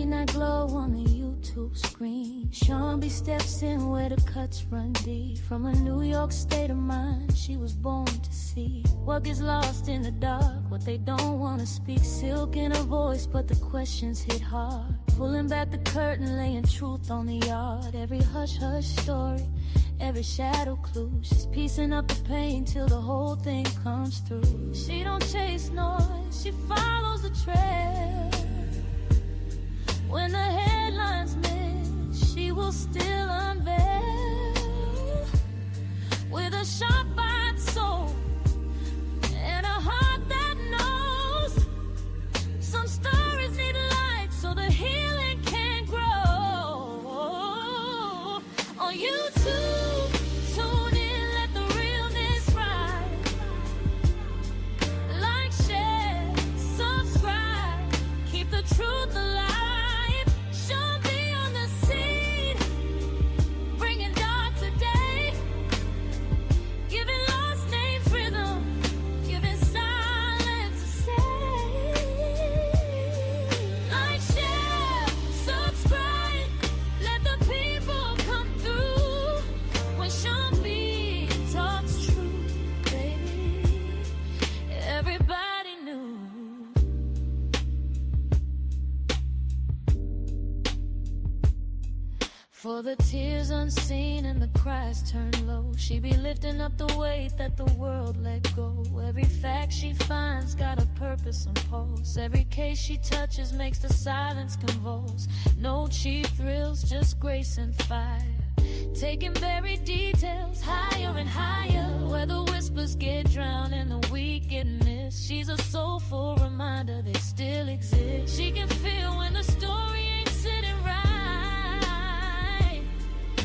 Seen that glow on the YouTube screen. Sean B steps in where the cuts run deep. From a New York state of mind, she was born to see what gets lost in the dark, what they don't want to speak. Silk in her voice, but the questions hit hard. Pulling back the curtain, laying truth on the yard. Every hush-hush story, every shadow clue. She's piecing up the pain till the whole thing comes through. She don't chase noise, she follows the trail. When the headlines miss, she will still unveil. With a sharp-eyed soul and a heart that knows some stories need light so the healing can grow. On YouTube, tune in, let the realness ride. Like, share, subscribe, keep the truth alive. Sean B on the scene, bringing dark today, giving lost names rhythm, giving silence a say. Like, share, subscribe, let the people come through. When Sean B talks truth, baby, everybody knew. For the tears unseen and the cries turned low, she be lifting up the weight that the world let go. Every fact she finds got a purpose and pulse. Every case she touches makes the silence convulse. No cheap thrills, just grace and fire. Taking buried details higher and higher, where the whispers get drowned and the weak get missed. She's a soulful reminder they still exist. She can feel when the story ain't sitting right.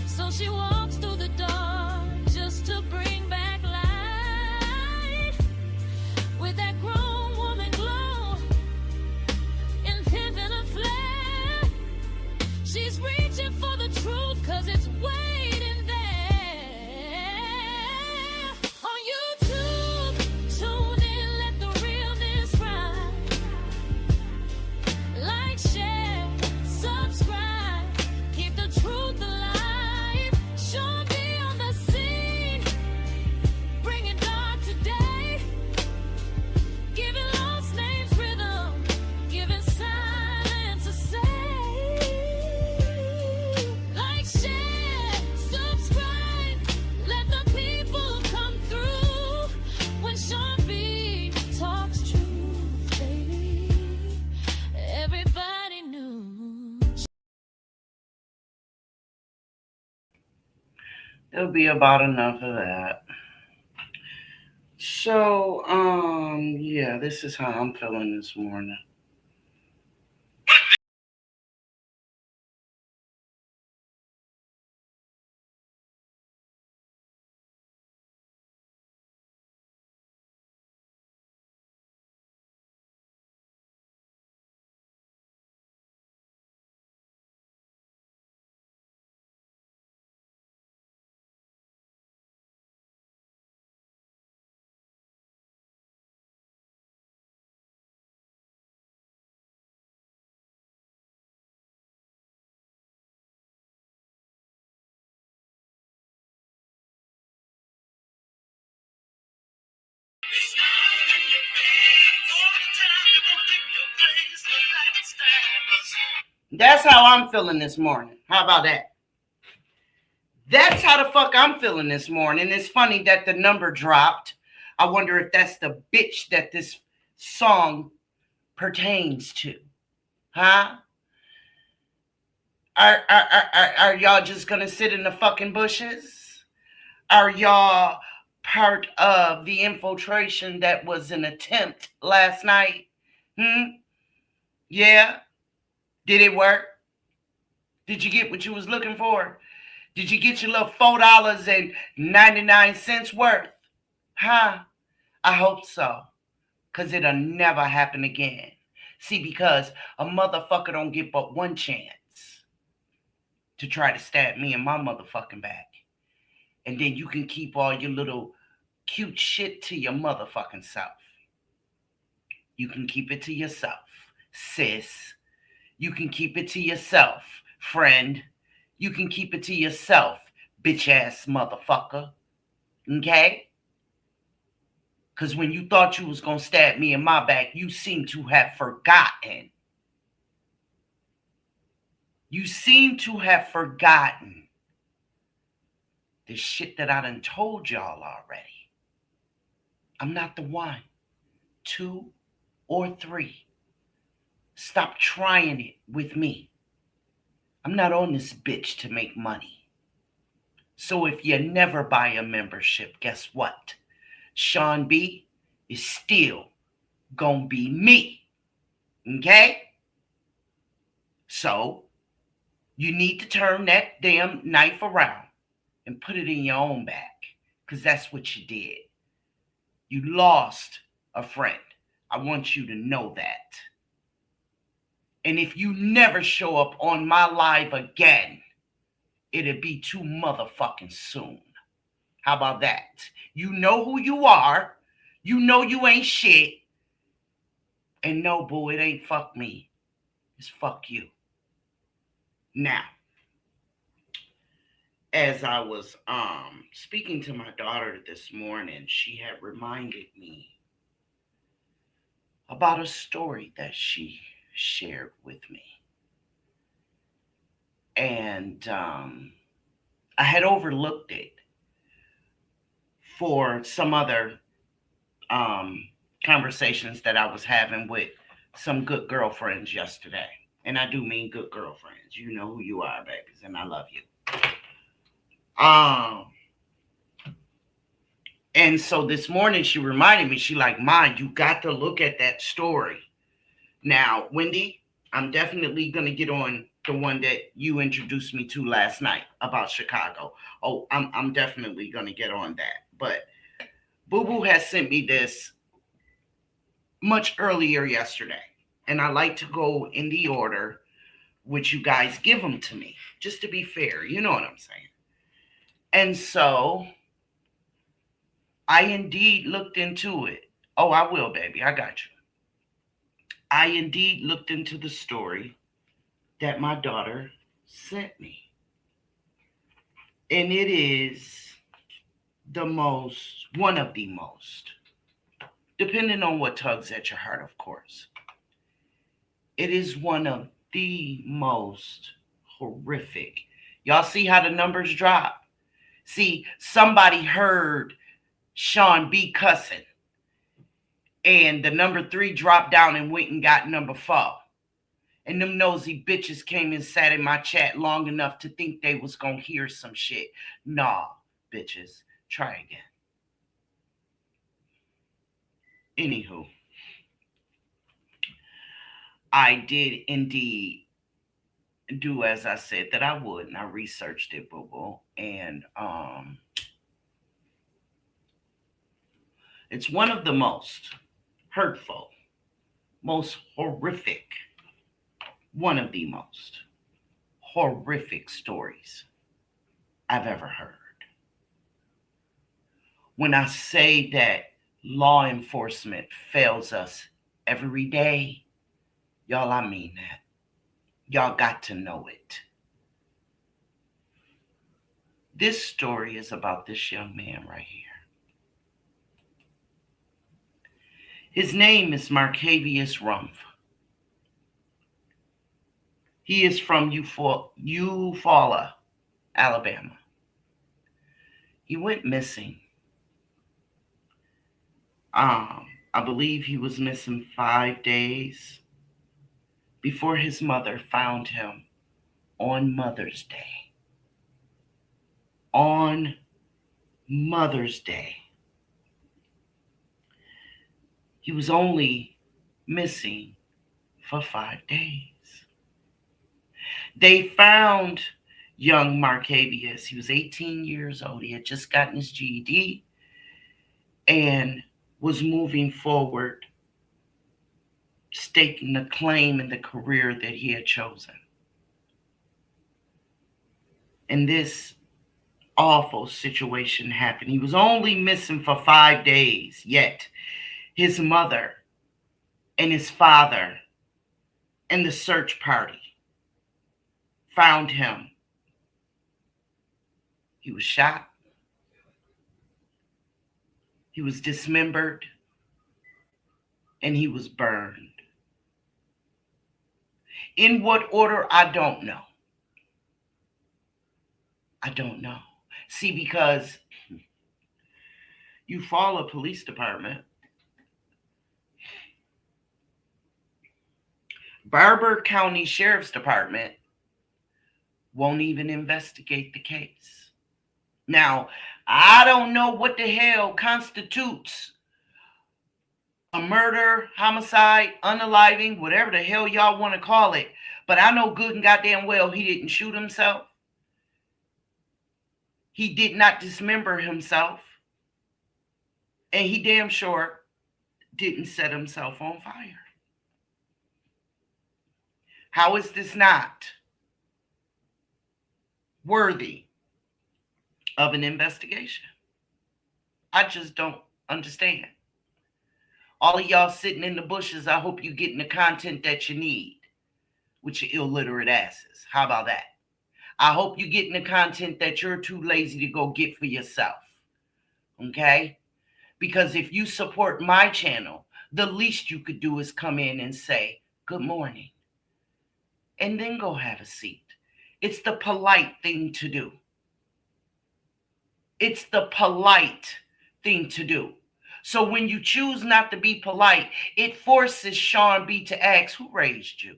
So she walks through the dark just to bring back light. With that grown woman glow, intent and a flare, she's reaching for the truth, cause it's waiting there. On YouTube, tune in, let the realness ride. Like, share, subscribe, keep the truth alive. Sean B on the scene, bringing dark today, giving lost names rhythm, giving silence a say. Like, share, subscribe, let the people come through. When Sean B talks truth, baby, everybody knew. There'll be about enough of that. So, yeah, this is how I'm feeling this morning. That's how I'm feeling this morning. How about that? That's how the fuck I'm feeling this morning. It's funny that the number dropped. I wonder if that's the bitch that this song pertains to. Huh? Are y'all just gonna sit in the fucking bushes? Are y'all part of the infiltration that was an attempt last night? Yeah? Did it work? Did you get what you was looking for? Did you get your little $4.99 worth? Huh? I hope so. Because it'll never happen again. See, because a motherfucker don't get but one chance to try to stab me in my motherfucking back. And then you can keep all your little cute shit to your motherfucking self. You can keep it to yourself, sis. You can keep it to yourself, friend. You can keep it to yourself, bitch ass motherfucker. Okay? Because when you thought you was going to stab me in my back, you seem to have forgotten. You seem to have forgotten the shit that I done told y'all already. I'm not the one, two, or three. Stop trying it with me. I'm not on this bitch to make money. So if you never buy a membership, guess what? Sean B is still gonna be me. Okay? So you need to turn that damn knife around and put it in your own back. Because that's what you did. You lost a friend. I want you to know that. And if you never show up on my live again, it'll be too motherfucking soon. How about that? You know who you are. You know you ain't shit. And no, boo, it ain't fuck me. It's fuck you. Now, as I was speaking to my daughter this morning, she had reminded me about a story that she shared with me. And I had overlooked it for some other conversations that I was having with some good girlfriends yesterday. And I do mean good girlfriends. You know who you are, babies, and I love you. And so this morning she reminded me, she like, Ma, you got to look at that story. Now, Wendy, I'm definitely going to get on the one that you introduced me to last night about Chicago. Oh, I'm definitely going to get on that. But Boo Boo has sent me this much earlier yesterday. And I like to go in the order which you guys give them to me, just to be fair. You know what I'm saying? And so I indeed looked into it. Oh, I will, baby. I got you. I indeed looked into the story that my daughter sent me. And it is one of the most, depending on what tugs at your heart, of course. It is one of the most horrific. Y'all see how the numbers drop? See, somebody heard Sean B cussing, and the number 3 dropped down and went and got number 4. And them nosy bitches came and sat in my chat long enough to think they was gonna hear some shit. Nah, bitches, try again. Anywho, I did indeed do as I said that I would, and I researched it, boo-boo. And it's one of the most hurtful, most horrific, one of the most horrific stories I've ever heard. When I say that law enforcement fails us every day, y'all, I mean that. Y'all got to know it. This story is about this young man right here. His name is Markavious Rumph. He is from Eufaula, Alabama. He went missing. I believe he was missing 5 days before his mother found him on Mother's Day. On Mother's Day. He was only missing for 5 days. They found young Markavious. He was 18 years old. He had just gotten his GED and was moving forward, staking the claim and the career that he had chosen. And this awful situation happened. He was only missing for 5 days, yet his mother and his father And the search party found him. He was shot. He was dismembered. And he was burned. In what order, I don't know. I don't know. See, because you follow a police department, Barber County Sheriff's Department won't even investigate the case. Now, I don't know what the hell constitutes a murder, homicide, unaliving, whatever the hell y'all want to call it. But I know good and goddamn well he didn't shoot himself. He did not dismember himself. And he damn sure didn't set himself on fire. How is this not worthy of an investigation? I just don't understand. All of y'all sitting in the bushes, I hope you're getting the content that you need with your illiterate asses. How about that? I hope you're getting the content that you're too lazy to go get for yourself. Okay? Because if you support my channel, the least you could do is come in and say, good morning. And then go have a seat. It's the polite thing to do. It's the polite thing to do. So when you choose not to be polite, it forces Sean B to ask, who raised you?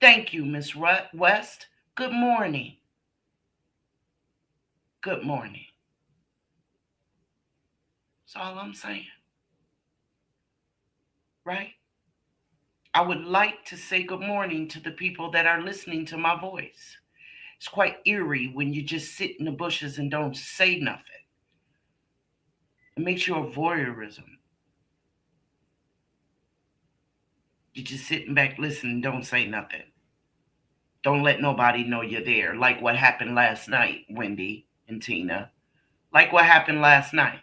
Thank you, Miss West. Good morning. Good morning. That's all I'm saying. Right? I would like to say good morning to the people that are listening to my voice. It's quite eerie when you just sit in the bushes and don't say nothing. It makes you a voyeurism. You're just sitting back, listening, don't say nothing. Don't let nobody know you're there. Like what happened last night, Wendy and Tina. Like what happened last night.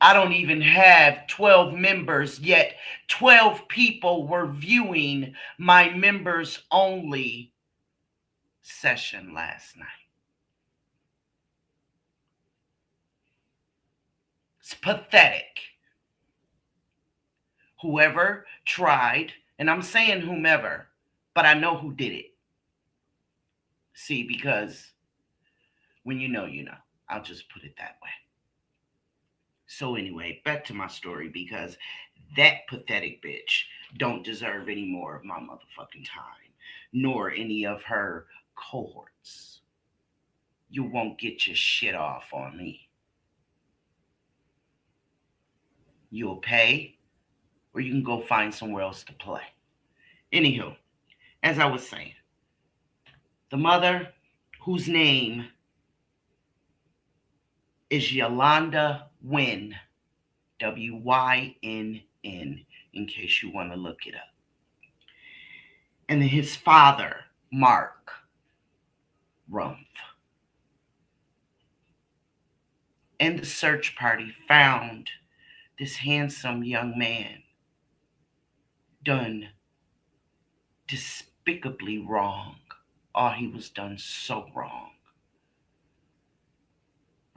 I don't even have 12 members, yet 12 people were viewing my members only session last night. It's pathetic. Whoever tried, and I'm saying whomever, but I know who did it. See, because when you know, you know. I'll just put it that way. So anyway, back to my story, because that pathetic bitch don't deserve any more of my motherfucking time, nor any of her cohorts. You won't get your shit off on me. You'll pay, or you can go find somewhere else to play. Anywho, as I was saying, the mother, whose name is Yolanda Wynn, W-Y-N-N, in case you want to look it up. And his father, Mark Rumph. And the search party found this handsome young man done despicably wrong. Oh, he was done so wrong.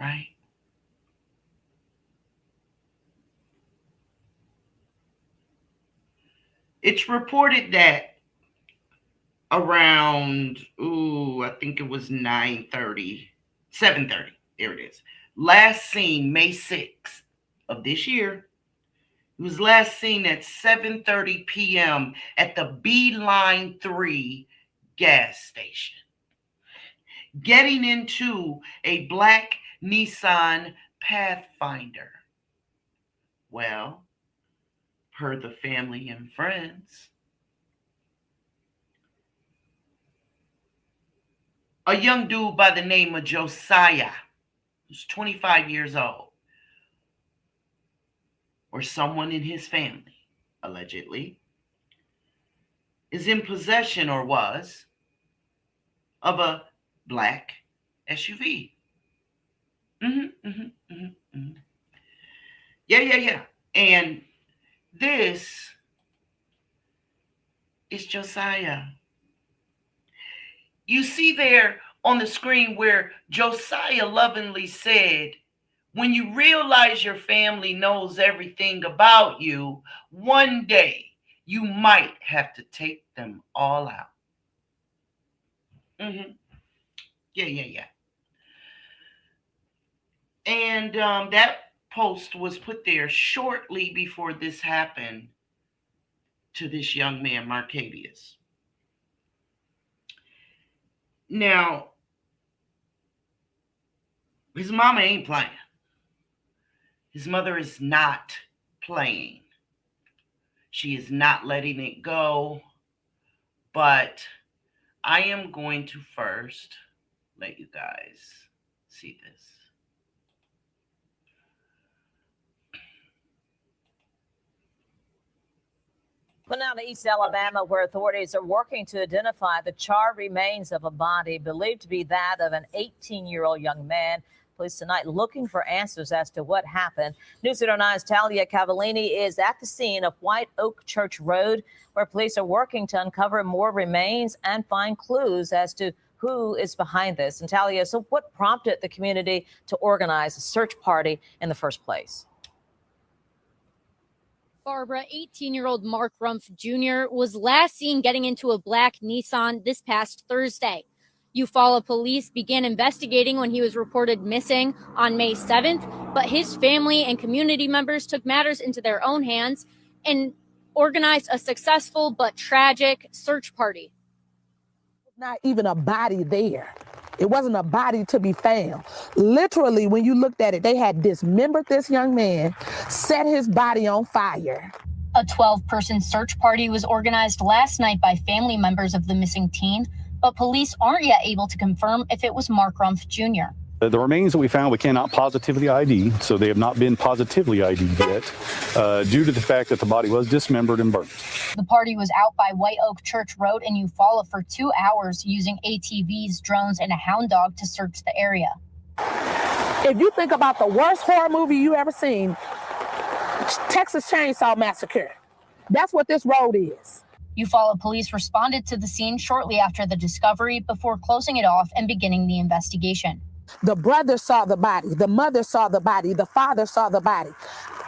Right? It's reported that around, I think it was 9:30, 7:30, there it is. Last seen May 6th of this year. He was last seen at 7:30 p.m. at the Beeline 3 gas station, getting into a black Nissan Pathfinder. Well, per the family and friends, a young dude by the name of Josiah, who's 25 years old, or someone in his family, allegedly, is in possession, or was, of a black SUV. Yeah. And this is Josiah. You see there on the screen where Josiah lovingly said, when you realize your family knows everything about you, one day you might have to take them all out. Mm-hmm. Yeah. And that post was put there shortly before this happened to this young man, Markavious. Now, his mama ain't playing. His mother is not playing. She is not letting it go. But I am going to first let you guys see this. Well, now to East Alabama, where authorities are working to identify the charred remains of a body believed to be that of an 18-year-old young man. Police tonight looking for answers as to what happened. News 9's Talia Cavallini is at the scene of White Oak Church Road, where police are working to uncover more remains and find clues as to who is behind this. And Talia, so what prompted the community to organize a search party in the first place? Barbara, 18-year-old Mark Rumph Jr. was last seen getting into a black Nissan this past Thursday. Eufaula police began investigating when he was reported missing on May 7th, but his family and community members took matters into their own hands and organized a successful but tragic search party. Not even a body there. It wasn't a body to be found. Literally, when you looked at it, they had dismembered this young man, set his body on fire. A 12-person search party was organized last night by family members of the missing teen, but police aren't yet able to confirm if it was Mark Rumph Jr. The remains that we found, we cannot positively ID, so they have not been positively ID'd yet, due to the fact that the body was dismembered and burnt. The party was out by White Oak Church Road in Eufaula for 2 hours using ATVs, drones, and a hound dog to search the area. If you think about the worst horror movie you ever seen, Texas Chainsaw Massacre, that's what this road is. Eufaula police responded to the scene shortly after the discovery before closing it off and beginning the investigation. The brother saw the body, the mother saw the body, the father saw the body.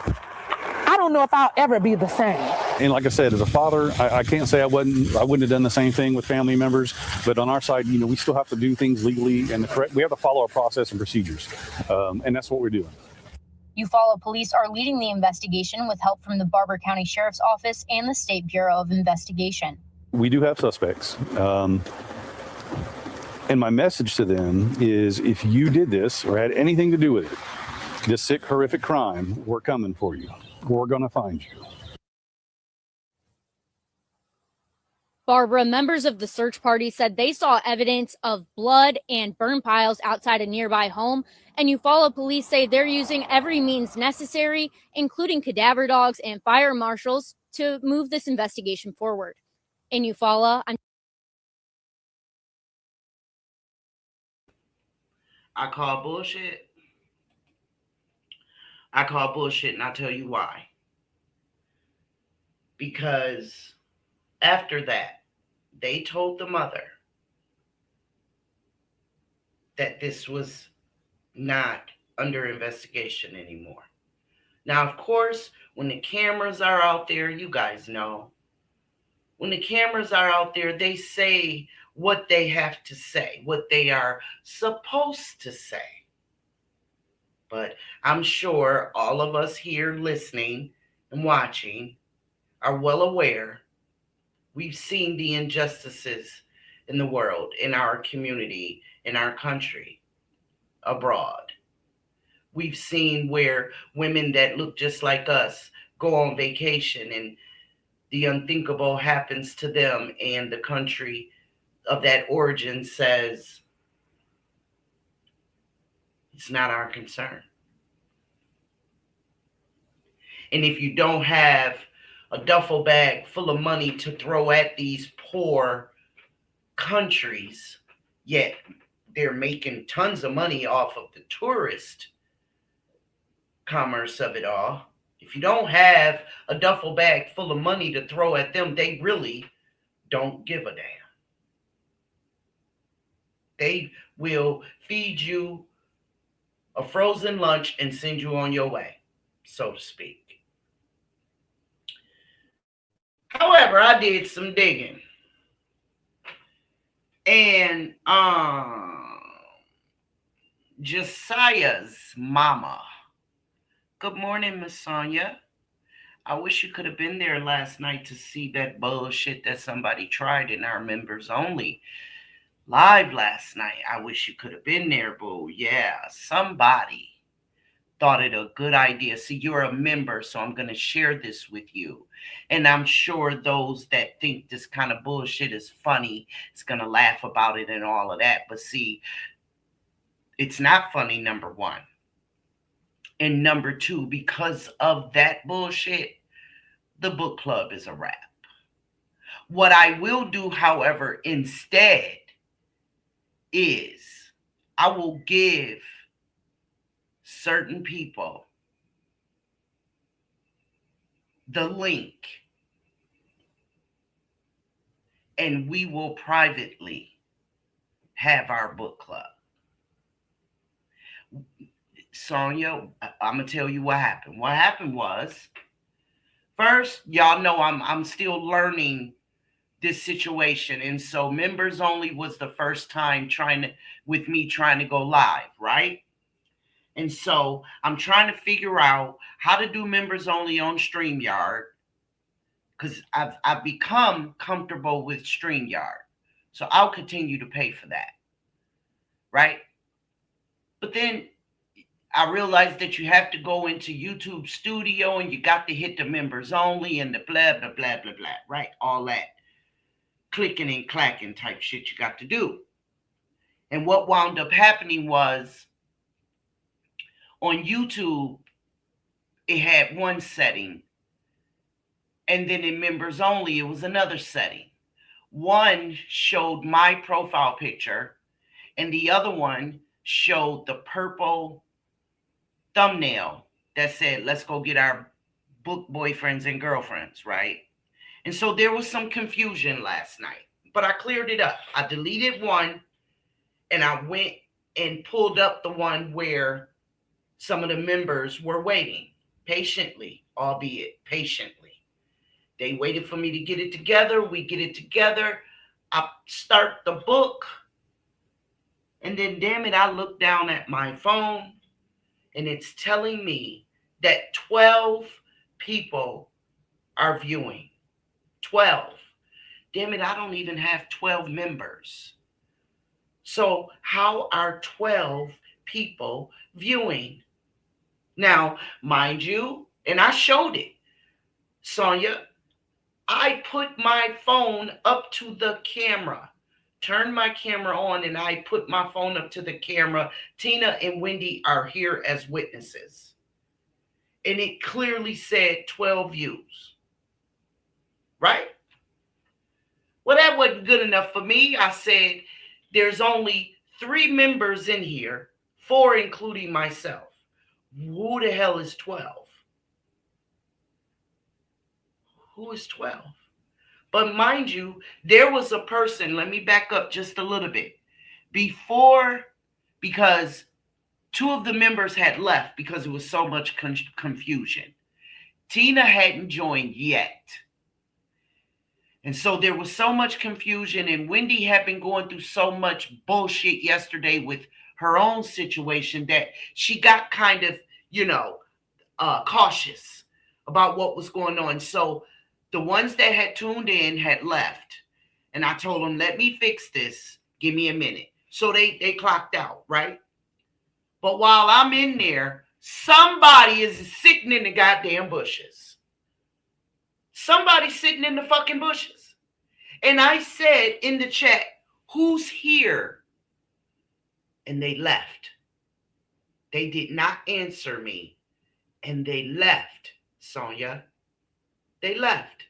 I don't know if I'll ever be the same. And like I said, as a father, I can't say I wouldn't have done the same thing with family members, but on our side, we still have to do things legally and we have to follow a process and procedures. And that's what we're doing. Eufaula police are leading the investigation with help from the Barber County Sheriff's Office and the State Bureau of Investigation. We do have suspects. And my message to them is, if you did this or had anything to do with it, this sick, horrific crime, we're coming for you. We're going to find you. Barbara, members of the search party said they saw evidence of blood and burn piles outside a nearby home, and Eufaula police say they're using every means necessary, including cadaver dogs and fire marshals, to move this investigation forward. In Eufaula, I call bullshit. I call bullshit, and I'll tell you why. Because after that, they told the mother that this was not under investigation anymore. Now, of course, when the cameras are out there, you guys know, when the cameras are out there, they say what they have to say, what they are supposed to say. But I'm sure all of us here listening and watching are well aware we've seen the injustices in the world, in our community, in our country, abroad. We've seen where women that look just like us go on vacation and the unthinkable happens to them, and the country of that origin says it's not our concern. And if you don't have a duffel bag full of money to throw at these poor countries, yet they're making tons of money off of the tourist commerce of it all, If you don't have a duffel bag full of money to throw at them, they really don't give a damn. They will feed you a frozen lunch and send you on your way, so to speak. However, I did some digging. And Josiah's mama. Good morning, Miss Sonia. I wish you could have been there last night to see that bullshit that somebody tried in our members only live last night. I wish you could have been there, boo. Yeah, somebody thought it a good idea. See, you're a member, so I'm going to share this with you. And I'm sure those that think this kind of bullshit is funny, it's going to laugh about it and all of that. But see, it's not funny, number one. And number two, because of that bullshit, the book club is a wrap. What I will do, however, instead is I will give certain people the link and we will privately have our book club. Sonia, I'm going to tell you what happened. What happened was, first, y'all know I'm still learning this situation. And so members only was the first time trying to go live, right? And so I'm trying to figure out how to do members only on StreamYard because I've become comfortable with StreamYard. So I'll continue to pay for that, right? But then I realized that you have to go into YouTube Studio and you got to hit the members only and the blah, blah, blah, blah, blah, right? All that clicking and clacking type shit you got to do. And what wound up happening was on YouTube, it had one setting. And then in members only, it was another setting. One showed my profile picture and the other one showed the purple thumbnail that said, let's go get our book boyfriends and girlfriends, right? And so there was some confusion last night, but I cleared it up. I deleted one and I went and pulled up the one where some of the members were waiting patiently, albeit patiently. They waited for me to get it together. We get it together. I start the book. And then, damn it, I look down at my phone and it's telling me that 12 people are viewing. 12. Damn it, I don't even have 12 members. So how are 12 people viewing? Now, mind you, and I showed it, Sonia, I put my phone up to the camera, turned my camera on, and I put my phone up to the camera. Tina and Wendy are here as witnesses. And it clearly said 12 views. Right? Well, that wasn't good enough for me. I said, there's only 3 members in here, 4 including myself. Who the hell is 12? Who is 12? But mind you, there was a person, let me back up just a little bit. Because 2 of the members had left because it was so much confusion. Tina hadn't joined yet. And so there was so much confusion, and Wendy had been going through so much bullshit yesterday with her own situation that she got kind of, cautious about what was going on. So the ones that had tuned in had left. And I told them, let me fix this. Give me a minute. So they clocked out, right? But while I'm in there, somebody is sitting in the goddamn bushes. Somebody's sitting in the fucking bushes. And I said in the chat, who's here? And they left. They did not answer me. And they left, Sonia. They left.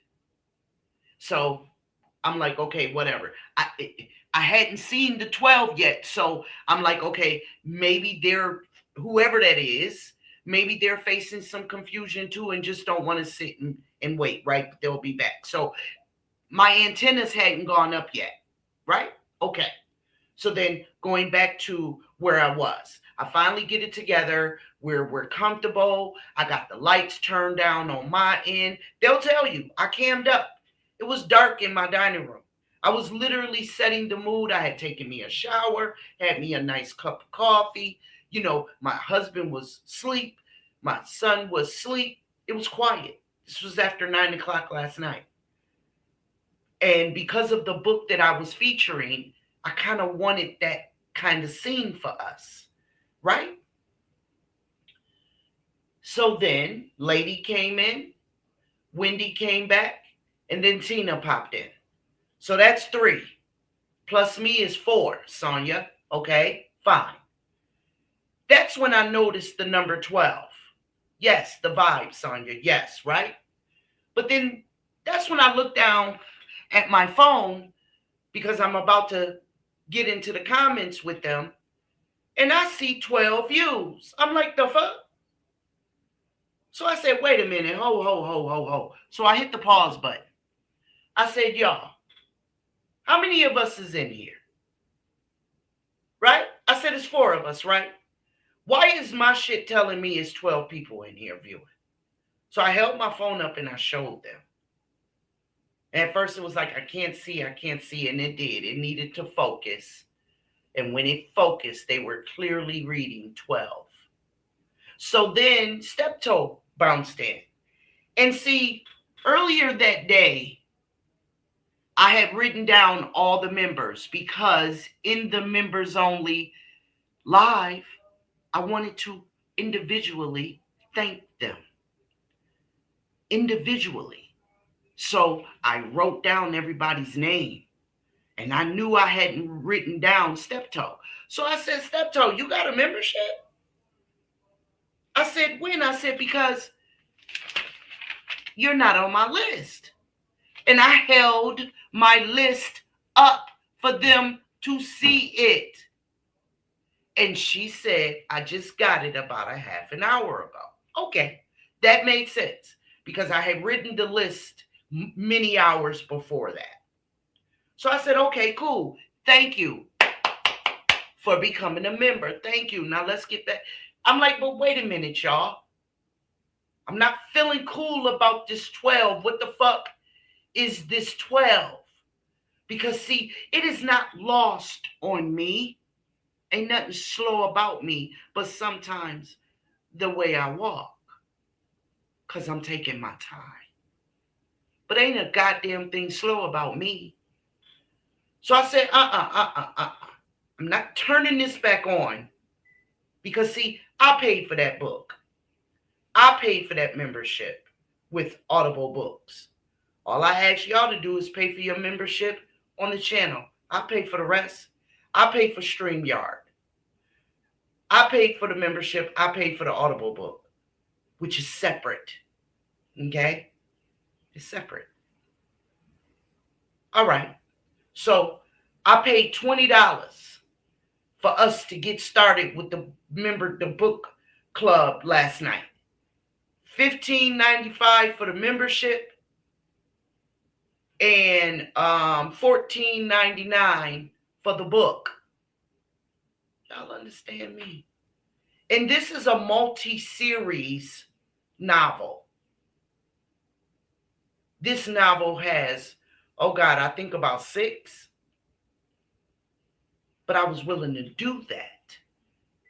So I'm like, okay, whatever. I hadn't seen the 12 yet. So I'm like, okay, maybe they're, whoever that is, maybe they're facing some confusion too and just don't want to sit and wait, right? But they'll be back. So my antennas hadn't gone up yet, right? Okay. So then going back to where I was, I finally get it together. We're comfortable. I got the lights turned down on my end. They'll tell you, I cammed up. It was dark in my dining room. I was literally setting the mood. I had taken me a shower, had me a nice cup of coffee. You know, my husband was asleep. My son was asleep. It was quiet. This was after 9 o'clock last night. And because of the book that I was featuring, I kind of wanted that kind of scene for us, right? So then Lady came in, Wendy came back, and then Tina popped in. So that's 3. Plus me is 4, Sonia. Okay, fine. That's when I noticed the number 12. Yes, the vibe, Sonia. Yes, right? But then that's when I looked down at my phone because I'm about to get into the comments with them, and I see 12 views. I'm like, the fuck? So I said, wait a minute, ho. So I hit the pause button. I said, y'all, how many of us is in here? Right? I said, it's 4 of us, right? Why is my shit telling me it's 12 people in here viewing? So I held my phone up and I showed them. And at first it was like, I can't see. And it did. It needed to focus. And when it focused, they were clearly reading 12. So then Steptoe bounced in. And see, earlier that day, I had written down all the members because in the members only live, I wanted to individually thank them. Individually. So I wrote down everybody's name. And I knew I hadn't written down Steptoe. So I said, Steptoe, you got a membership? I said, when? I said, because you're not on my list. And I held my list up for them to see it. And she said, I just got it about a half an hour ago. Okay, that made sense because I had written the list many hours before that. So I said, okay, cool. Thank you for becoming a member. Thank you. Now let's get that. I'm like, but wait a minute, y'all. I'm not feeling cool about this 12. What the fuck is this 12? Because see, it is not lost on me. Ain't nothing slow about me, but sometimes the way I walk. Because I'm taking my time. But ain't a goddamn thing slow about me. So I said, I'm not turning this back on. Because see, I paid for that book. I paid for that membership with Audible Books. All I ask y'all to do is pay for your membership on the channel. I pay for the rest. I pay for StreamYard. I paid for the membership. I paid for the Audible book, which is separate. Okay? It's separate. All right. So I paid $20 for us to get started with the book club last night. $15.95 for the membership and $14.99 for the book. Y'all understand me? And this is a multi-series novel. This novel has, oh God, I think about 6. But I was willing to do that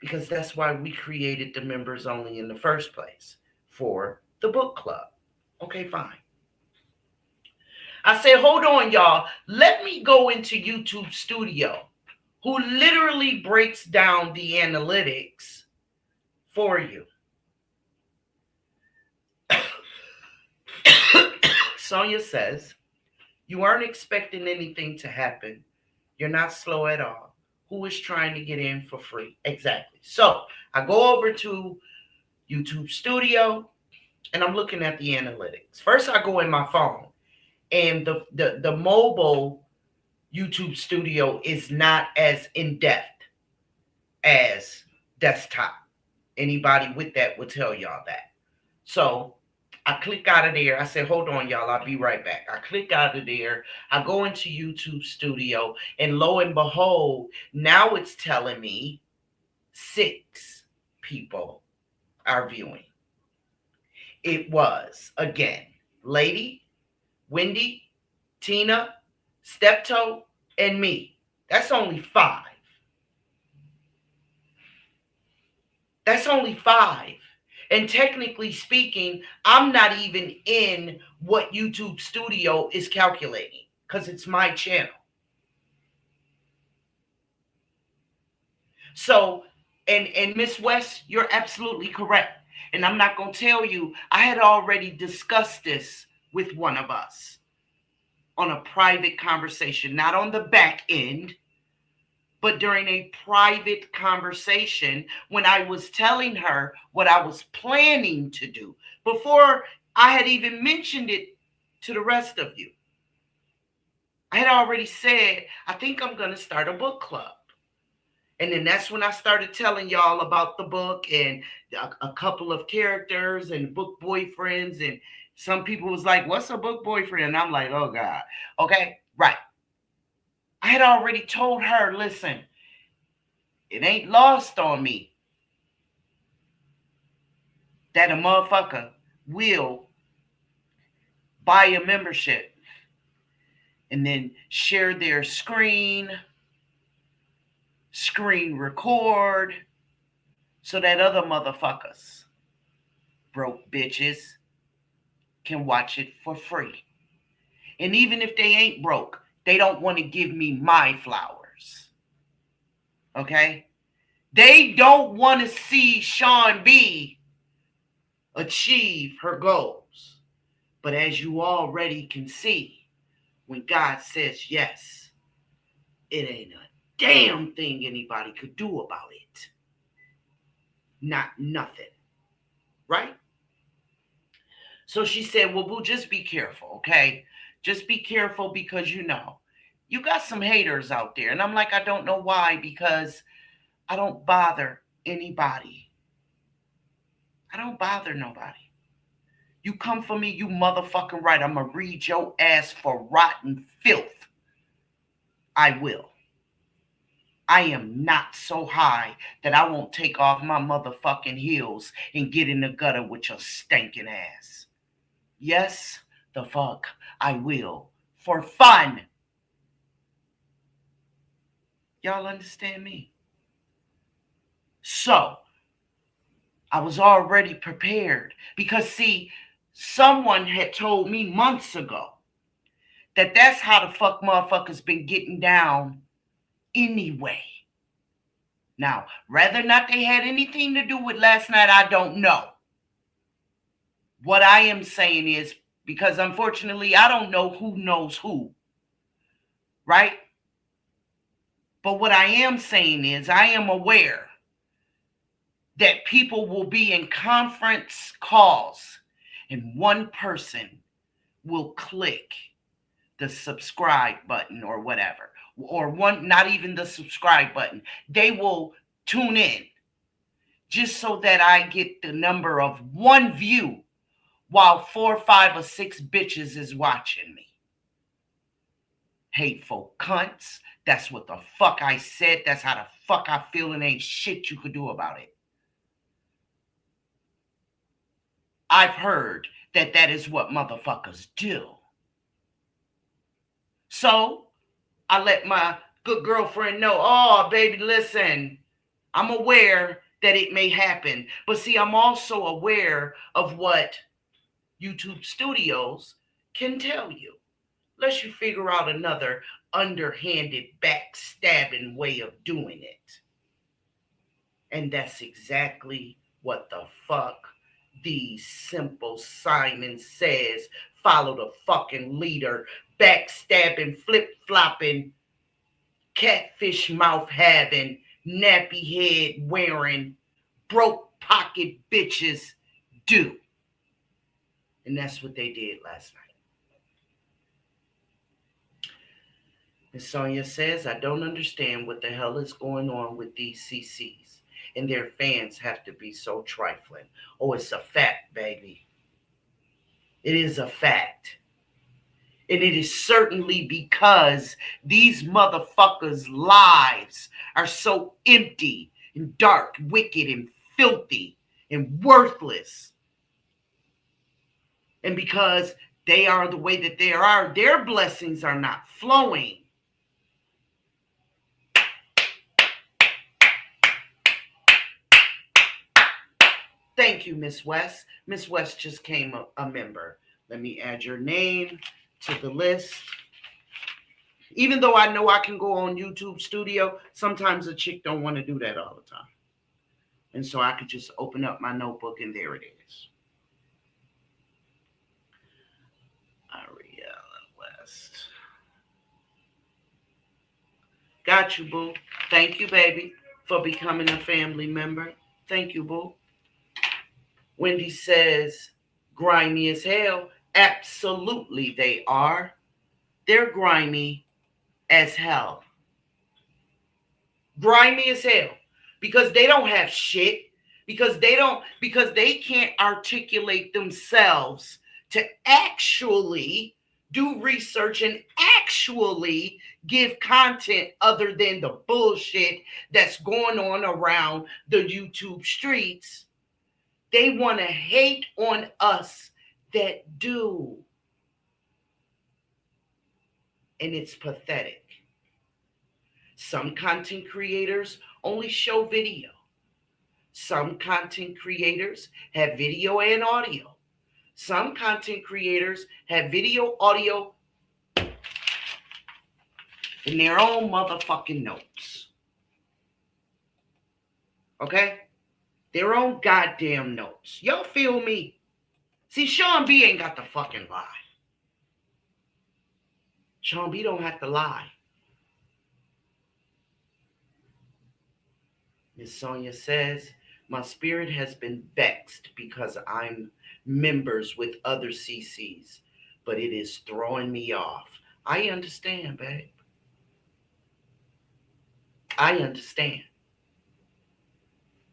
because that's why we created the members only in the first place for the book club. Okay, fine. I said, hold on, y'all. Let me go into YouTube Studio, who literally breaks down the analytics for you. Sonia says, you aren't expecting anything to happen. You're not slow at all. Who is trying to get in for free? Exactly. So I go over to YouTube Studio and I'm looking at the analytics. First, I go in my phone and the mobile YouTube Studio is not as in-depth as desktop. Anybody with that will tell y'all that. So I click out of there. I said, hold on, y'all. I'll be right back. I click out of there. I go into YouTube Studio, and lo and behold, now it's telling me 6 people are viewing. It was, again, Lady, Wendy, Tina, Steptoe, and me. That's only 5. That's only 5. And technically speaking, I'm not even in what YouTube Studio is calculating because it's my channel. So, and Miss West, you're absolutely correct. And I'm not going to tell you, I had already discussed this with one of us on a private conversation, not on the back end, but during a private conversation when I was telling her what I was planning to do before I had even mentioned it to the rest of you. I had already said, I think I'm going to start a book club. And then that's when I started telling y'all about the book and a couple of characters and book boyfriends. And some people was like, what's a book boyfriend? And I'm like, oh God. Okay, right. I had already told her, listen, it ain't lost on me that a motherfucker will buy a membership and then share their screen record, so that other motherfuckers, broke bitches, can watch it for free. And even if they ain't broke, they don't want to give me my flowers. Okay? They don't want to see Sean B achieve her goals. But as you already can see, when God says yes, it ain't a damn thing anybody could do about it. Not nothing. Right? So she said, well, boo, just be careful, okay? Just be careful because, you got some haters out there. And I'm like, I don't know why, because I don't bother anybody. I don't bother nobody. You come for me, you motherfucking right. I'm going to read your ass for rotten filth. I will. I am not so high that I won't take off my motherfucking heels and get in the gutter with your stinking ass. Yes, the fuck I will. For fun. Y'all understand me? So, I was already prepared because, see, someone had told me months ago that that's how the fuck motherfuckers been getting down anyway. Now, whether or not they had anything to do with last night, I don't know. What I am saying is, because unfortunately, I don't know who knows who, right? But what I am saying is, I am aware that people will be in conference calls and one person will click the subscribe button or whatever, or one, not even the subscribe button. They will tune in just so that I get the number of one view while 4, 5, or 6 bitches is watching me. Hateful cunts. That's what the fuck I said. That's how the fuck I feel, and ain't shit you could do about it. I've heard that that is what motherfuckers do. So I let my good girlfriend know, oh, baby, listen, I'm aware that it may happen. But see, I'm also aware of what YouTube Studios can tell you. Unless you figure out another underhanded, backstabbing way of doing it. And that's exactly what the fuck the simple Simon says. Follow the fucking leader, backstabbing, flip-flopping, catfish mouth having, nappy head wearing, broke pocket bitches do. And that's what they did last night. Miss Sonia says, I don't understand what the hell is going on with these CCs. and their fans have to be so trifling. Oh, it's a fact, baby. It is a fact. And it is certainly because these motherfuckers' lives are so empty and dark, wicked and filthy and worthless. And because they are the way that they are, their blessings are not flowing. Thank you, Miss West. Miss West just came a member. Let me add your name to the list. Even though I know I can go on YouTube Studio, sometimes a chick don't want to do that all the time. And so I could just open up my notebook and there it is. Ariella West. Got you, boo. Thank you, baby, for becoming a family member. Thank you, boo. Wendy says, grimy as hell. Absolutely they are. They're grimy as hell. Grimy as hell. Because they don't have shit. Because they can't articulate themselves to actually do research and actually give content other than the bullshit that's going on around the YouTube streets. They want to hate on us that do. And it's pathetic. Some content creators only show video. Some content creators have video and audio. Some content creators have video, audio, in their own motherfucking notes. Okay? Their own goddamn notes. Y'all feel me? See, Sean B ain't got to fucking lie. Sean B don't have to lie. Miss Sonia says, my spirit has been vexed because I'm members with other CCs, but it is throwing me off. I understand, babe. I understand.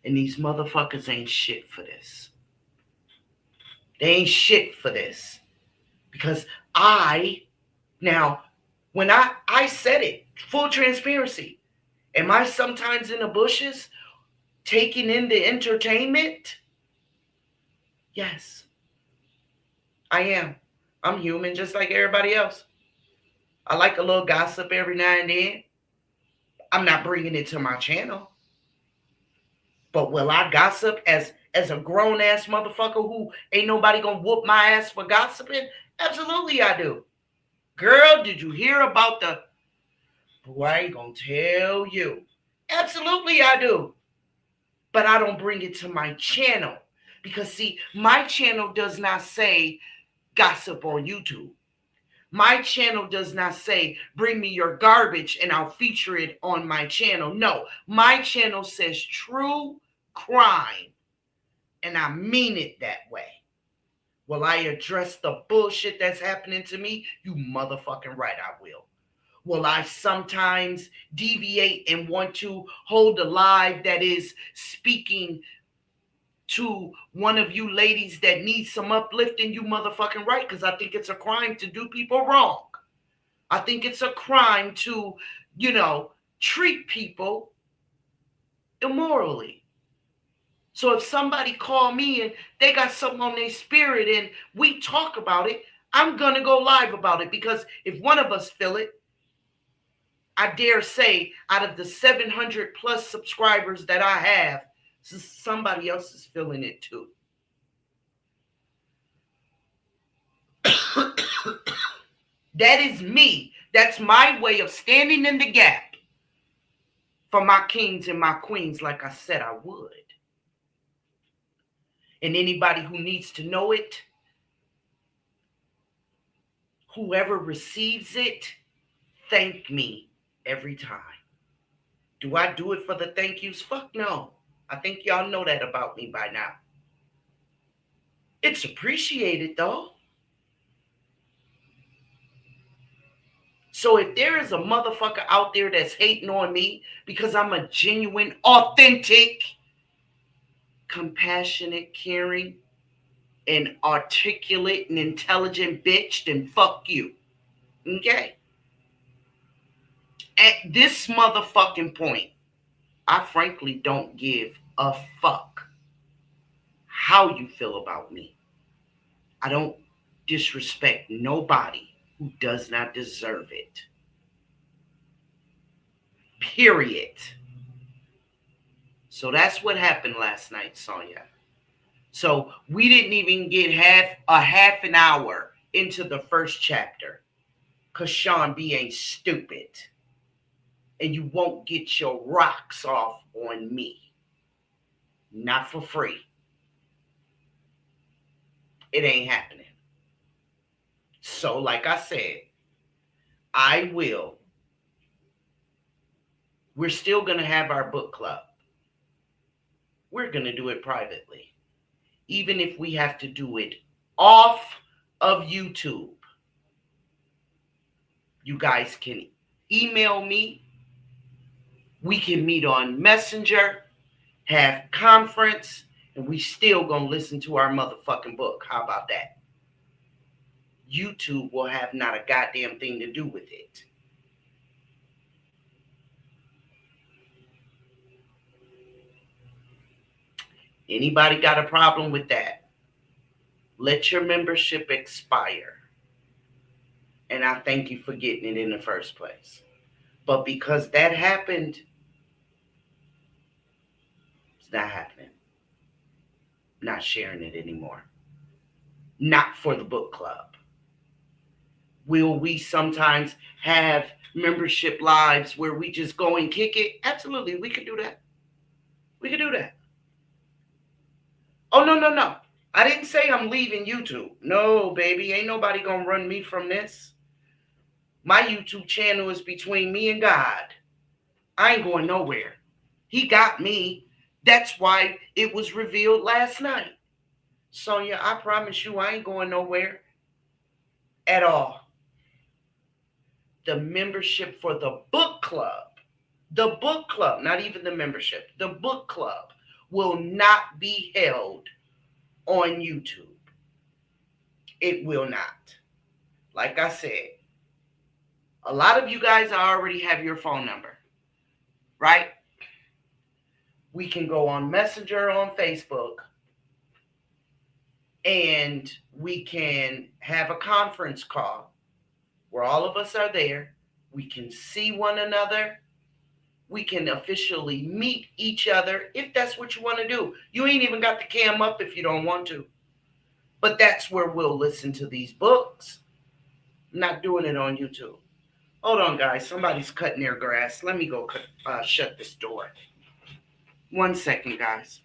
And these motherfuckers ain't shit for this. They ain't shit for this. Because now, when I said it, full transparency, am I sometimes in the bushes taking in the entertainment? Yes, I am. I'm human just like everybody else. I like a little gossip every now and then. I'm not bringing it to my channel. But will I gossip as a grown-ass motherfucker who ain't nobody gonna whoop my ass for gossiping? Absolutely I do. Girl, did you hear about the... Boy, I ain't gonna tell you. Absolutely I do. But I don't bring it to my channel. Because, see, my channel does not say gossip on YouTube. My channel does not say, bring me your garbage and I'll feature it on my channel. No, my channel says true crime. And I mean it that way. Will I address the bullshit that's happening to me? You motherfucking right I will. Will I sometimes deviate and want to hold a live that is speaking to one of you ladies that needs some uplifting? You motherfucking right, because I think it's a crime to do people wrong. I think it's a crime to, treat people immorally. So if somebody call me and they got something on their spirit and we talk about it, I'm going to go live about it, because if one of us feel it, I dare say out of the 700 plus subscribers that I have, somebody else is feeling it too. That is me. That's my way of standing in the gap for my kings and my queens, like I said I would. And anybody who needs to know it, whoever receives it, thank me every time. Do I do it for the thank yous? Fuck no. I think y'all know that about me by now. It's appreciated though. So if there is a motherfucker out there that's hating on me because I'm a genuine, authentic compassionate, caring, and articulate and intelligent bitch, then fuck you. Okay? At this motherfucking point, I frankly don't give a fuck how you feel about me. I don't disrespect nobody who does not deserve it. Period. So that's what happened last night, Sonya. So we didn't even get half an hour into the first chapter because Sean B ain't stupid. And you won't get your rocks off on me. Not for free. It ain't happening. So like I said, we're still going to have our book club. We're going to do it privately. Even if we have to do it off of YouTube. You guys can email me. We can meet on Messenger, have conference, and we still gonna listen to our motherfucking book. How about that? YouTube will have not a goddamn thing to do with it. Anybody got a problem with that? Let your membership expire. And I thank you for getting it in the first place. But because that happened, it's not happening. Not sharing it anymore. Not for the book club. Will we sometimes have membership lives where we just go and kick it? Absolutely, we could do that. We could do that. Oh, no. I didn't say I'm leaving YouTube. No, baby, ain't nobody gonna run me from this. My YouTube channel is between me and God. I ain't going nowhere. He got me. That's why it was revealed last night. Sonya, I promise you I ain't going nowhere at all. The membership for the book club, not even the membership, the book club will not be held on YouTube. It will not. Like I said, a lot of you guys already have your phone number, right? We can go on Messenger on Facebook and we can have a conference call where all of us are there. We can see one another. We can officially meet each other if that's what you want to do. You ain't even got the cam up if you don't want to. But that's where we'll listen to these books. I'm not doing it on YouTube. Hold on, guys. Somebody's cutting their grass. Let me go shut this door. 1 second, guys.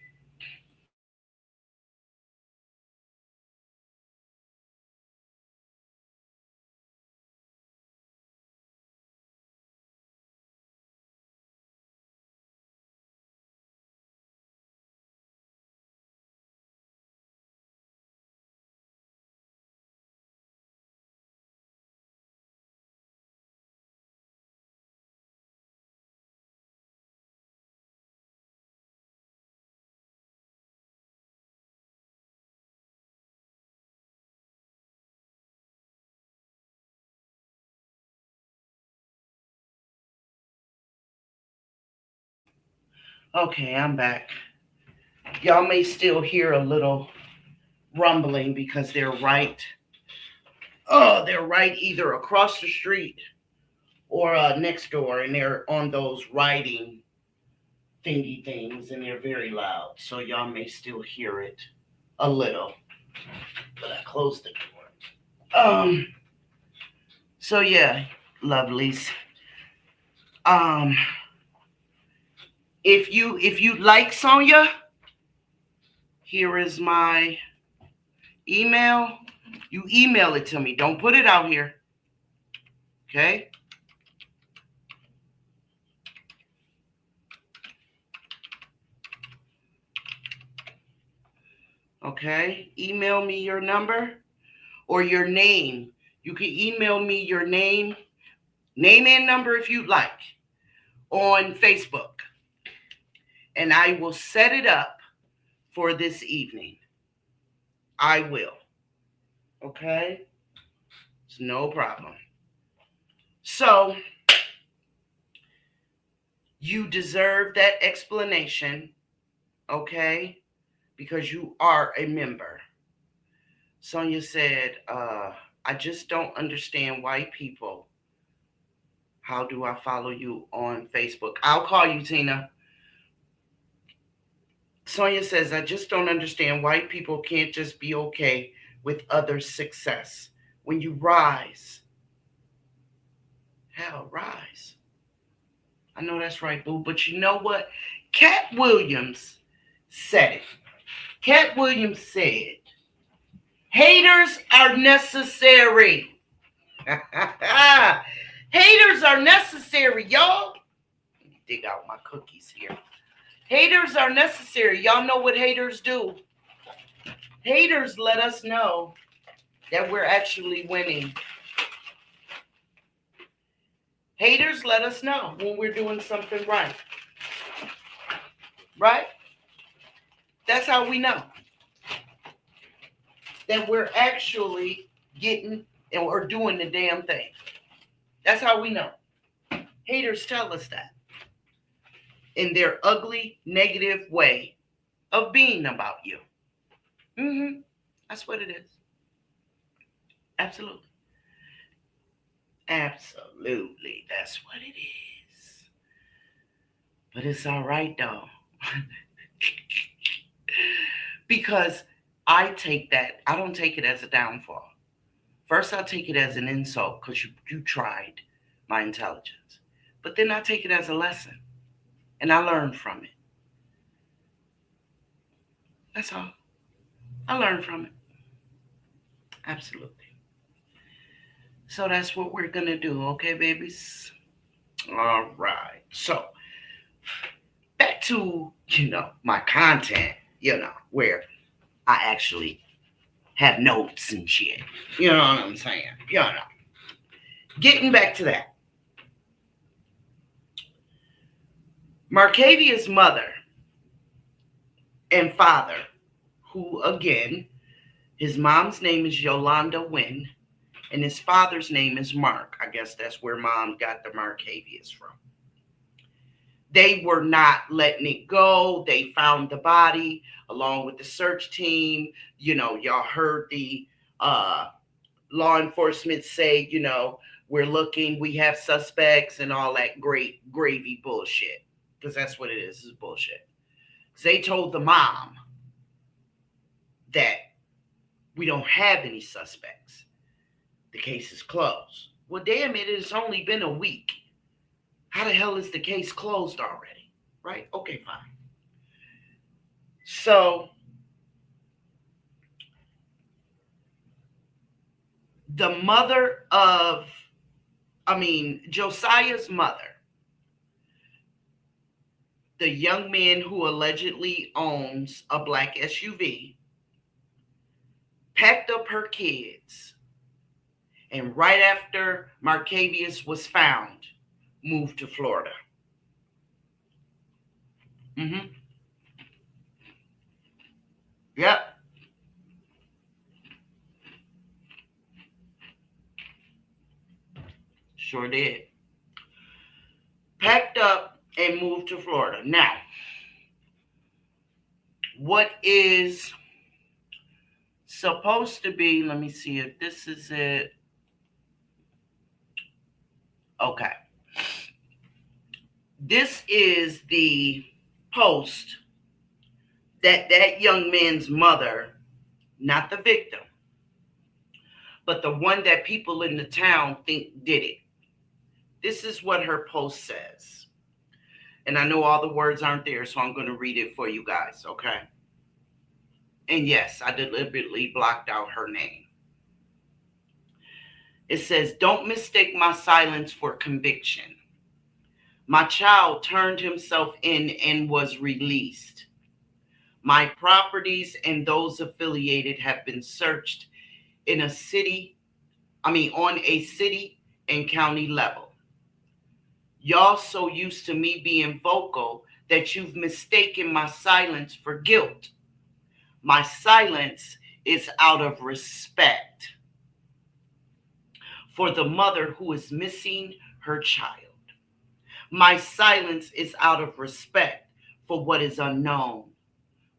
Okay, I'm back. Y'all may still hear a little rumbling because they're right either across the street or next door, and they're on those writing thingy things, and they're very loud. So y'all may still hear it a little. But I closed the door. So yeah, lovelies. If you like Sonya, here is my email. You email it to me. Don't put it out here. Okay? Okay? Email me your number or your name. You can email me your name and number if you'd like on Facebook. And I will set it up for this evening. I will. Okay? It's no problem. So, you deserve that explanation, okay? Because you are a member. Sonia said, I just don't understand white people. How do I follow you on Facebook? I'll call you, Tina. Sonia says, I just don't understand white people can't just be okay with others' success. When you rise, hell, rise. I know that's right, boo. But you know what? Cat Williams said it. Cat Williams said, haters are necessary. Haters are necessary, y'all. Let me dig out my cookies here. Haters are necessary. Y'all know what haters do. Haters let us know that we're actually winning. Haters let us know when we're doing something right. Right? That's how we know that we're actually getting or doing the damn thing. That's how we know. Haters tell us that in their ugly, negative way of being about you. That's what it is. Absolutely. Absolutely. That's what it is. But it's all right, though. Because I take that, I don't take it as a downfall. First, I take it as an insult because you tried my intelligence. But then I take it as a lesson. And I learned from it. That's all. I learned from it. Absolutely. So that's what we're going to do, okay, babies? All right. So, back to, my content, where I actually have notes and shit. You know what I'm saying? Getting back to that. Markavious' mother and father, who, again, his mom's name is Yolanda Wynn, and his father's name is Mark. I guess that's where mom got the Markavious from. They were not letting it go. They found the body along with the search team. Y'all heard the law enforcement say, we're looking, we have suspects and all that great gravy bullshit. Because that's what it is bullshit. Because they told the mom that we don't have any suspects. The case is closed. Well, damn it, it's only been a week. How the hell is the case closed already? Right? Okay, fine. So, Josiah's mother, the young man who allegedly owns a black SUV, packed up her kids, and right after Markavious was found, moved to Florida. Yep. Sure did. Packed up and moved to Florida. Now, what is supposed to be, let me see if this is it. Okay. This is the post that young man's mother, not the victim, but the one that people in the town think did it. This is what her post says. And I know all the words aren't there, so I'm going to read it for you guys, okay? And yes, I deliberately blocked out her name. It says, don't mistake my silence for conviction. My child turned himself in and was released. My properties and those affiliated have been searched on a city and county level. Y'all so used to me being vocal that you've mistaken my silence for guilt. My silence is out of respect for the mother who is missing her child. My silence is out of respect for what is unknown.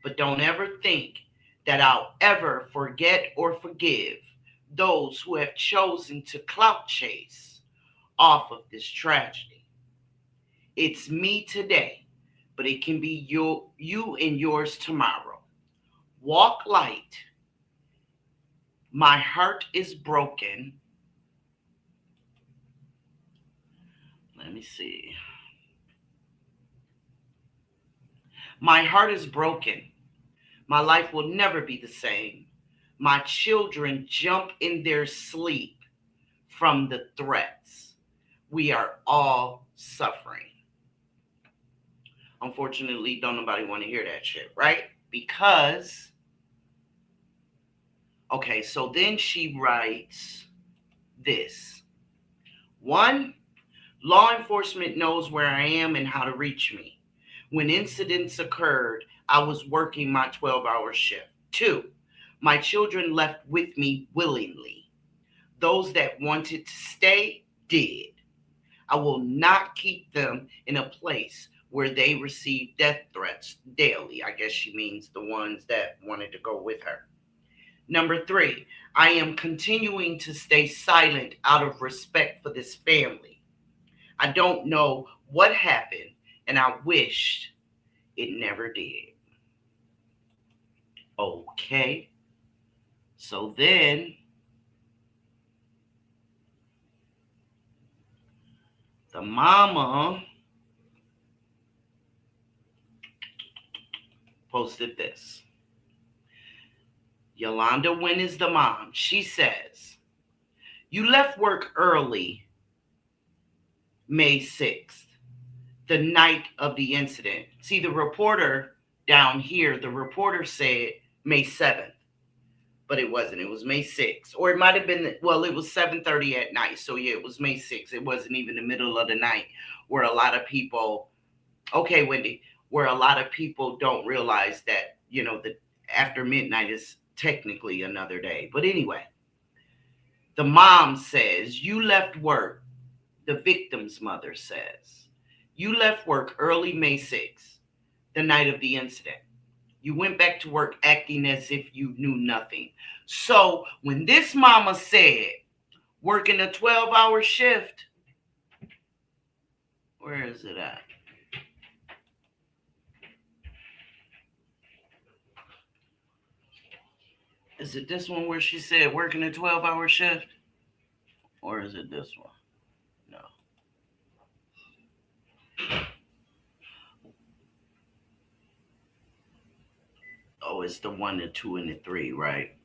But don't ever think that I'll ever forget or forgive those who have chosen to clout chase off of this tragedy. It's me today, but it can be you and yours tomorrow. Walk light. My heart is broken. Let me see. My heart is broken. My life will never be the same. My children jump in their sleep from the threats. We are all suffering. Unfortunately, don't nobody want to hear that shit, right? Because, okay, so then she writes this. 1, law enforcement knows where I am and how to reach me. When incidents occurred, I was working my 12-hour shift. 2, my children left with me willingly. Those that wanted to stay did. I will not keep them in a place where they receive death threats daily. I guess she means the ones that wanted to go with her. Number 3, I am continuing to stay silent out of respect for this family. I don't know what happened, and I wished it never did. Okay. So then the mama posted this. Yolanda Wynn is the mom. She says, you left work early May 6th, the night of the incident. See, the reporter down here, the reporter said May 7th, but it wasn't. It was May 6th. Or it might have been, well, it was 7:30 at night. So yeah, it was May 6th. It wasn't even the middle of the night where a lot of people, okay, Wendy, where a lot of people don't realize that, you know, that after midnight is technically another day. But anyway, the mom says, you left work. The victim's mother says, you left work early May 6th, the night of the incident. You went back to work acting as if you knew nothing. So when this mama said, working a 12-hour shift, where is it at? Is it this one where she said working a 12-hour shift? Or is it this one? No. Oh, it's the 1, the 2, and the 3, right?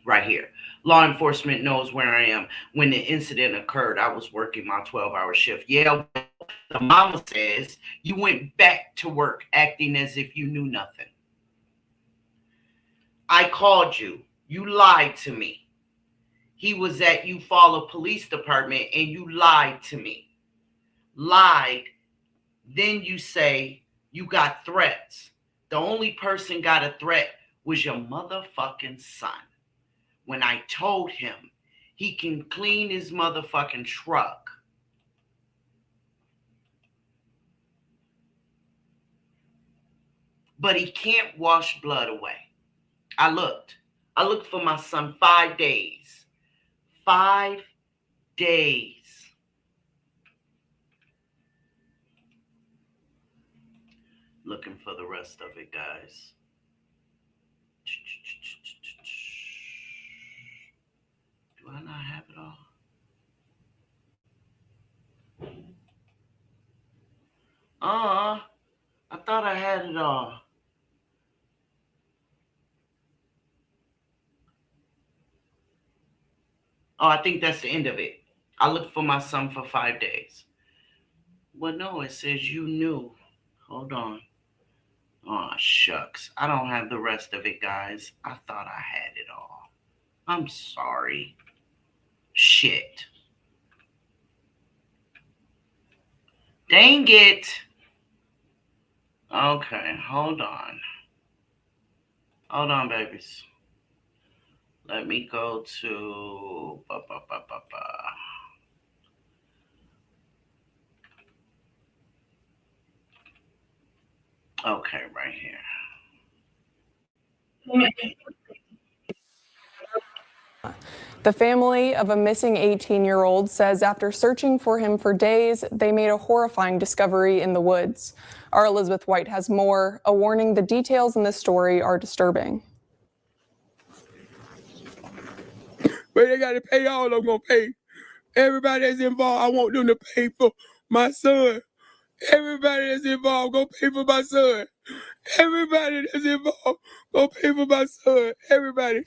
Right here. Law enforcement knows where I am. When the incident occurred, I was working my 12-hour shift. Yeah, the mama says you went back to work acting as if you knew nothing. I called you. You lied to me. He was at Eufaula Police Department and you lied to me. Lied. Then you say you got threats. The only person got a threat was your motherfucking son. When I told him he can clean his motherfucking truck. But he can't wash blood away. I looked for my son 5 days. 5 days. Looking for the rest of it, guys. Do I not have it all? I thought I had it all. Oh, I think that's the end of it. I looked for my son for 5 days. Well, no, it says you knew. Hold on. Oh, shucks. I don't have the rest of it, guys. I thought I had it all. I'm sorry. Shit. Dang it. Okay, hold on. Hold on, babies. Let me go to... Okay, right here. The family of a missing 18-year-old says after searching for him for days, they made a horrifying discovery in the woods. Our Elizabeth White has more. A warning, the details in this story are disturbing. But they got to pay all I'm going to pay. Everybody that's involved, I want them to pay for my son. Everybody that's involved, go pay for my son. Everybody that's involved, go pay for my son. Everybody.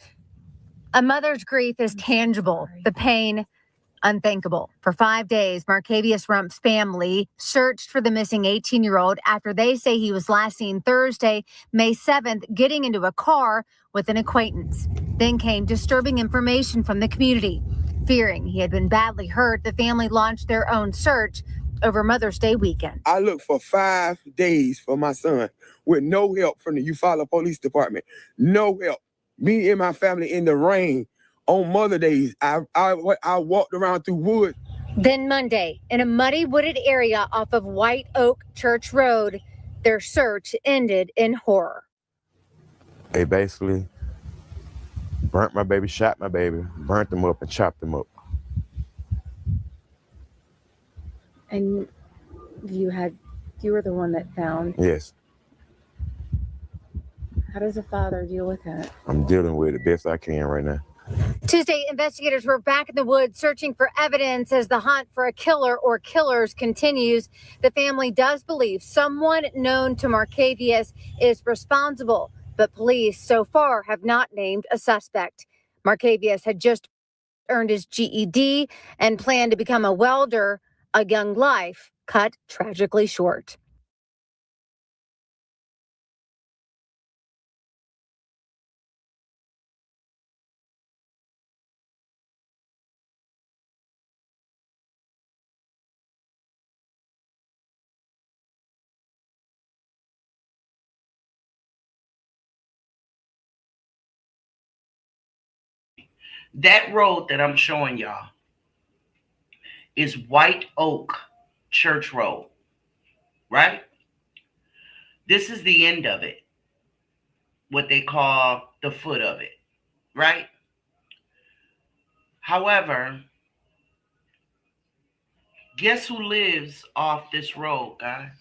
A mother's grief is tangible, the pain unthinkable. For 5 days, Markavious Rumph's family searched for the missing 18-year-old after they say he was last seen Thursday, May 7th, getting into a car with an acquaintance. Then came disturbing information from the community. Fearing he had been badly hurt, the family launched their own search over Mother's Day weekend. I looked for 5 days for my son with no help from the Eufaula Police Department. No help. Me and my family in the rain on Mother Days. I walked around through woods. Then Monday, in a muddy wooded area off of White Oak Church Road, their search ended in horror. They basically burnt my baby, shot my baby, burnt them up and chopped them up. And you were the one that found. Yes. How does a father deal with that? I'm dealing with it best I can right now. Tuesday, investigators were back in the woods searching for evidence as the hunt for a killer or killers continues. The family does believe someone known to Markavious is responsible, but police so far have not named a suspect. Markavious had just earned his GED and planned to become a welder, a young life cut tragically short. That road that I'm showing y'all is White Oak Church Road, right? This is the end of it, what they call the foot of it, right? However, guess who lives off this road, guys?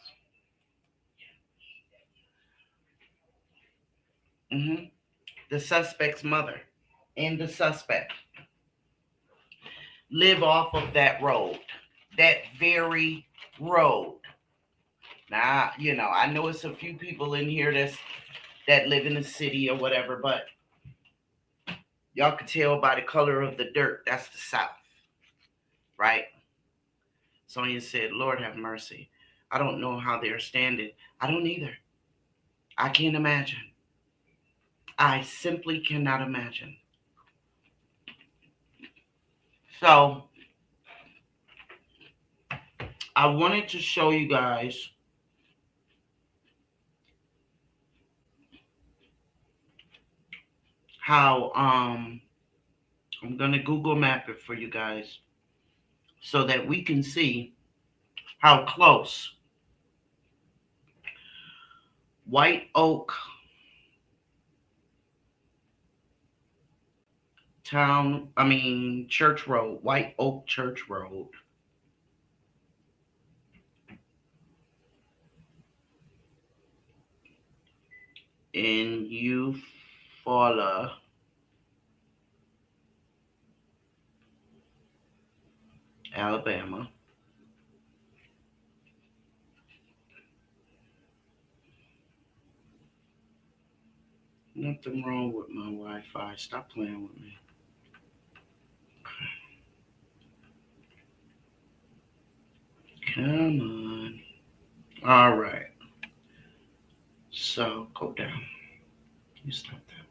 The suspect's mother and the suspect live off of that road, that very road. Now, you know, I know it's a few people in here that live in the city or whatever, but y'all can tell by the color of the dirt, that's the South, right? Sonia said, Lord have mercy. I don't know how they're standing. I don't either. I can't imagine. I simply cannot imagine. So, I wanted to show you guys how I'm going to Google map it for you guys so that we can see how close White Oak Church Road, White Oak Church Road in Eufaula, Alabama. Nothing wrong with my Wi-Fi. Stop playing with me. Come on. All right. So go down. You stop that.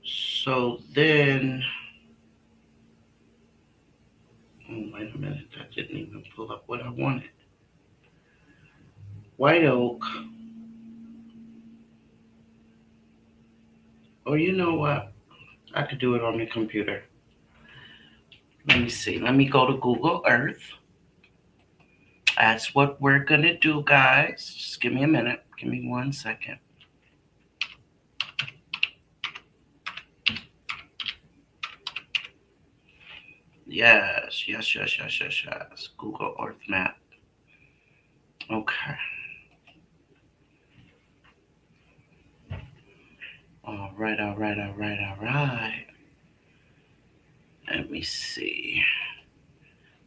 So then, oh, wait a minute. That didn't even pull up what I wanted. White Oak Or you know what? I could do it on the computer. Let me see. Let me go to Google Earth. That's what we're going to do, guys. Just give me a minute. Give me 1 second. Yes. Google Earth map. Okay. All right. Let me see.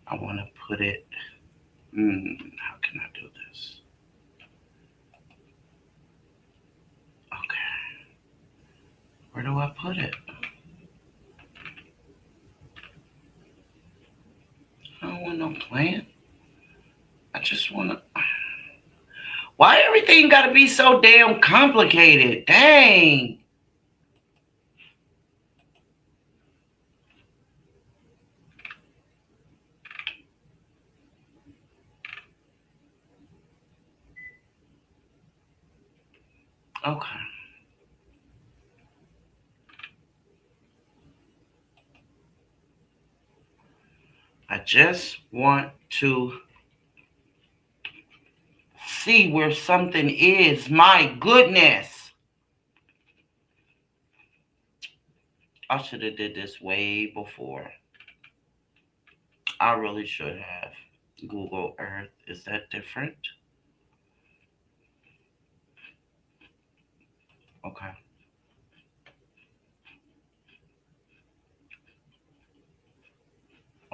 I want to put it. How can I do this? Okay. Where do I put it? I don't want no plan. I just want to. Why everything got to be so damn complicated? Dang. Okay. I just want to see where something is. My goodness. I should have did this way before. I really should have. Google Earth. Is that different? Okay.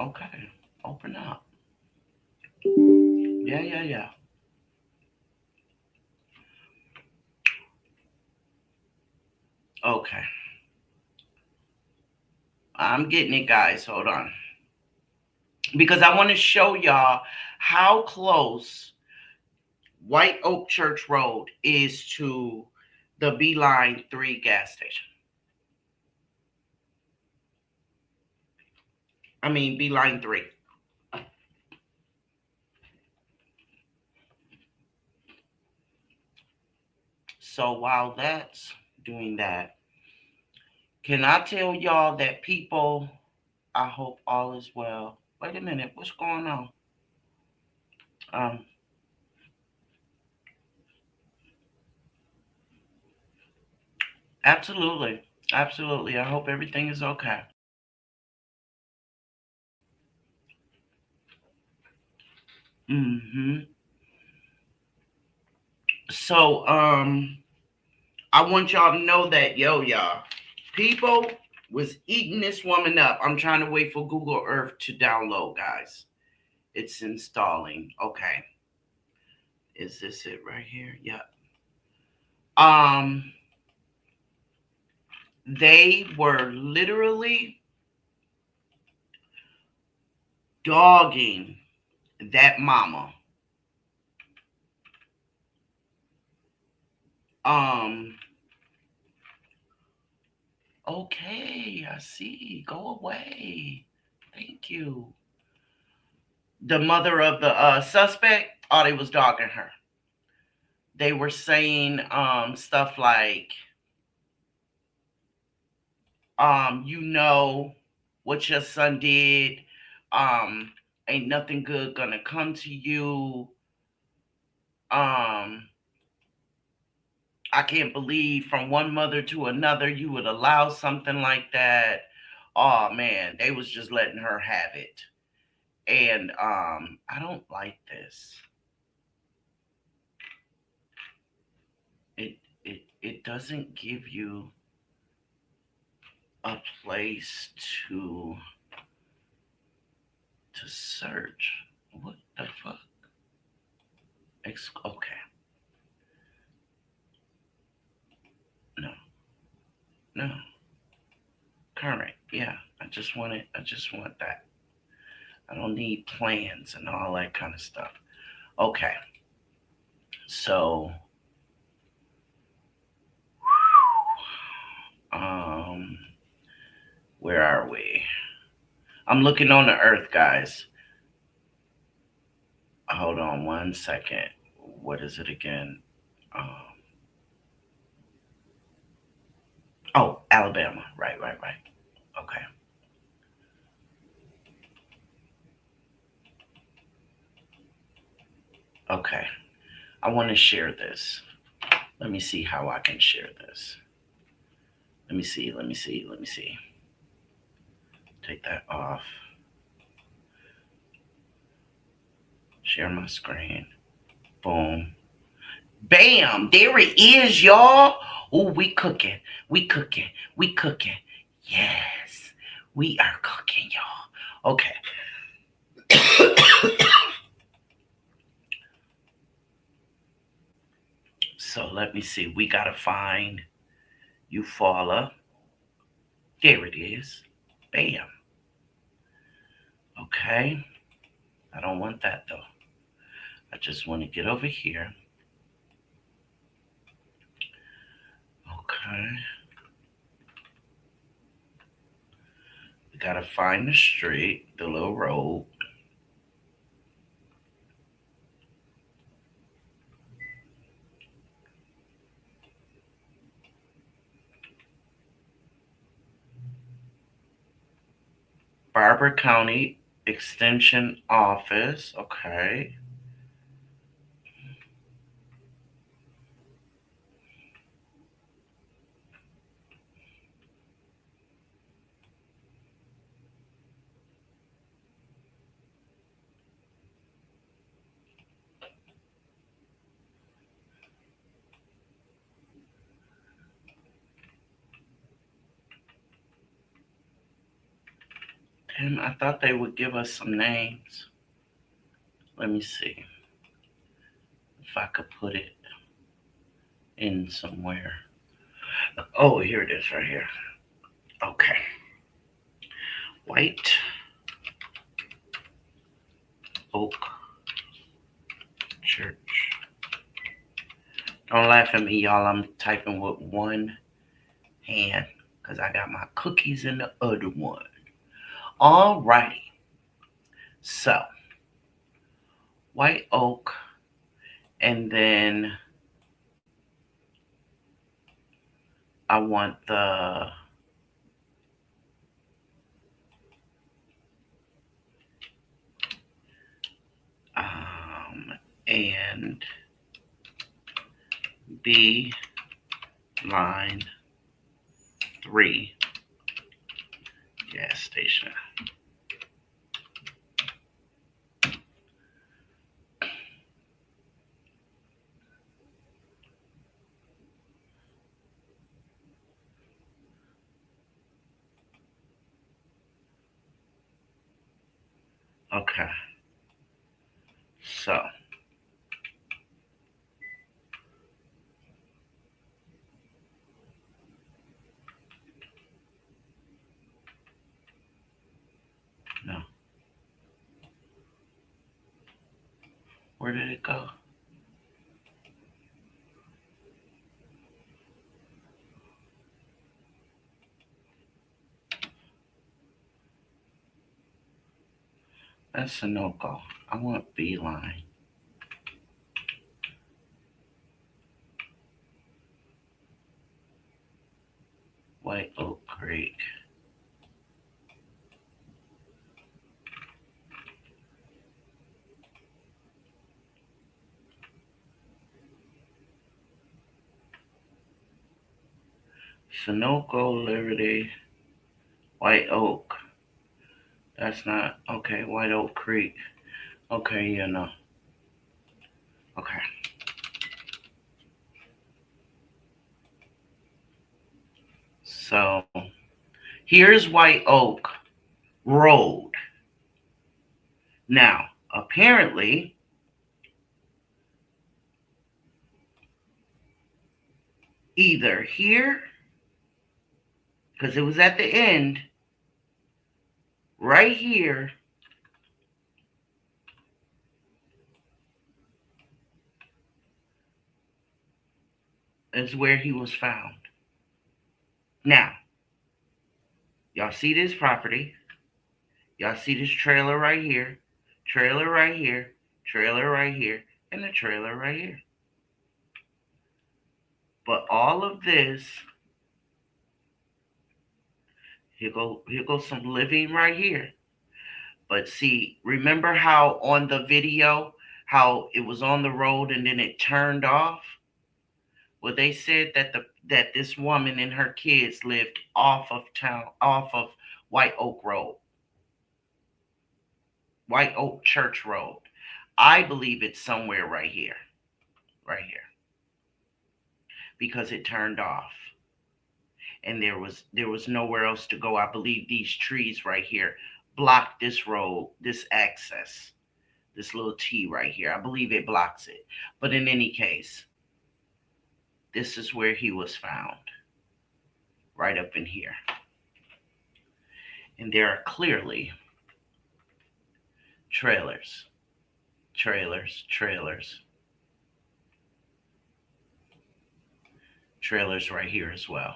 Okay. Open up. Yeah. Okay. I'm getting it, guys. Hold on. Because I want to show y'all how close White Oak Church Road is to the Beeline 3 gas station. I mean, Beeline 3. So while that's doing that, can I tell y'all that people, I hope all is well. Wait a minute, what's going on? Absolutely. I hope everything is okay. So, I want y'all to know that, y'all, people was eating this woman up. I'm trying to wait for Google Earth to download, guys. It's installing. Okay. Is this it right here? Yep. They were literally dogging that mama. Okay, I see. Go away. Thank you. The mother of the suspect, they was dogging her. They were saying stuff like, you know what your son did. Ain't nothing good gonna come to you. I can't believe from one mother to another you would allow something like that. Oh man, they was just letting her have it. And I don't like this. It doesn't give you a place to search. What the fuck? Okay. No. Current. Yeah. I just want that. I don't need plans and all that kind of stuff. Okay. So where are we? I'm looking on the earth, guys. Hold on 1 second. What is it again? Oh, Alabama. Right. Okay. Okay. I want to share this. Let me see how I can share this. Let me see. Take that off. Share my screen. Boom. Bam. There it is, y'all. Oh, we cooking. Yes. We are cooking, y'all. Okay. So let me see. We got to find Eufaula. There it is. Bam. Okay. I don't want that though. I just want to get over here. Okay. We got to find the street, the little road. Barber County Extension Office. Okay. Damn, I thought they would give us some names. Let me see if I could put it in somewhere. Oh, here it is right here. Okay. White Oak Church. Don't laugh at me, y'all. I'm typing with one hand because I got my cookies in the other one. Alrighty. So, White Oak, and then I want the and B line 3 gas station. Okay. So no. Where did it go? That's a no-go. I want Beeline. White Oak Creek. Sunoco, Liberty, White Oak. That's not okay. White Oak Creek. Okay, yeah, no. Okay. So here's White Oak Road. Now, apparently, either here, because it was at the end, right here, is where he was found. Now, y'all see this property. Y'all see this trailer right here, trailer right here, trailer right here, and the trailer right here. But all of this Here go some living right here. But see, remember how on the video, how it was on the road and then it turned off? Well, they said that this woman and her kids lived off of White Oak Road, White Oak Church Road. I believe it's somewhere right here, because it turned off, and there was nowhere else to go. I believe these trees right here block this road, this access, this little T right here. I believe it blocks it. But in any case, this is where he was found, right up in here. And there are clearly trailers right here as well.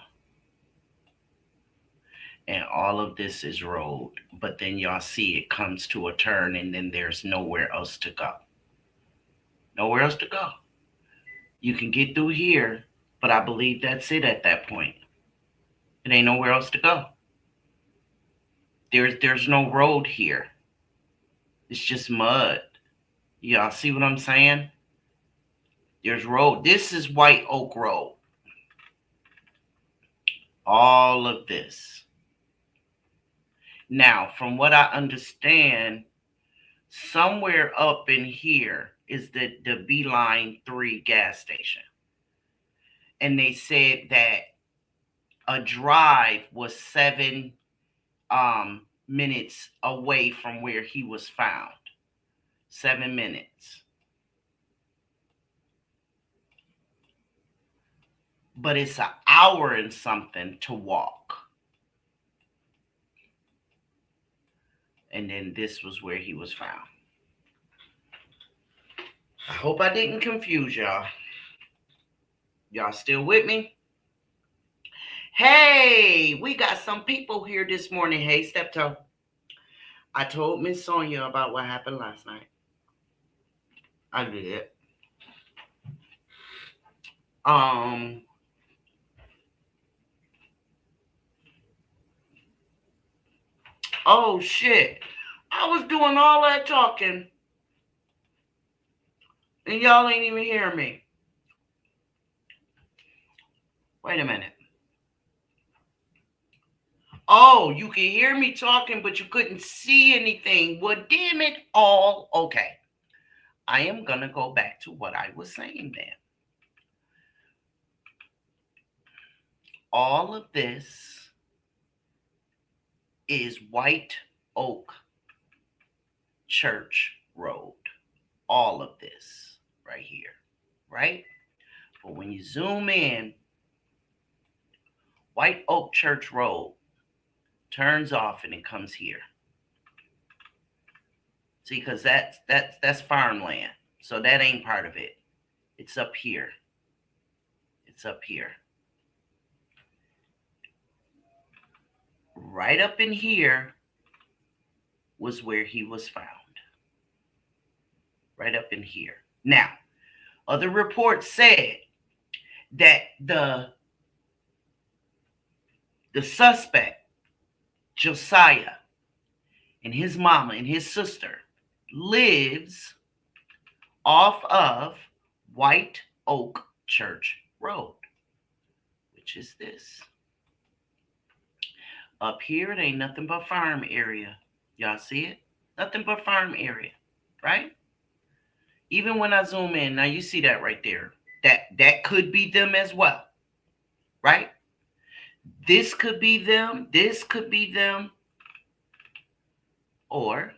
And all of this is road, but then y'all see it comes to a turn and then there's nowhere else to go. Nowhere else to go. You can get through here, but I believe that's it at that point. It ain't nowhere else to go. There's no road here. It's just mud. Y'all see what I'm saying? There's road. This is White Oak Road. All of this. Now, from what I understand, somewhere up in here is the Beeline 3 gas station. And they said that a drive was 7 minutes away from where he was found. 7 minutes. But it's an hour and something to walk. And then this was where he was found. I hope I didn't confuse y'all. Y'all still with me? Hey, we got some people here this morning. Hey, Steptoe. I told Miss Sonia about what happened last night. I did. Oh, shit. I was doing all that talking. And y'all ain't even hear me. Wait a minute. Oh, you can hear me talking, but you couldn't see anything. Well, damn it all. Okay. I am going to go back to what I was saying then. All of this is White Oak Church Road. All of this right here, right? But when you zoom in, White Oak Church Road turns off and it comes here. See, because that's farmland. So that ain't part of it. It's up here. It's up here. Right up in here was where he was found. Right up in here. Now, other reports said that the suspect, Josiah, and his mama and his sister lives off of White Oak Church Road, which is this. Up here, it ain't nothing but farm area. Y'all see it? Nothing but farm area, right? Even when I zoom in, now you see that right there. That could be them as well, right? This could be them. This could be them. Or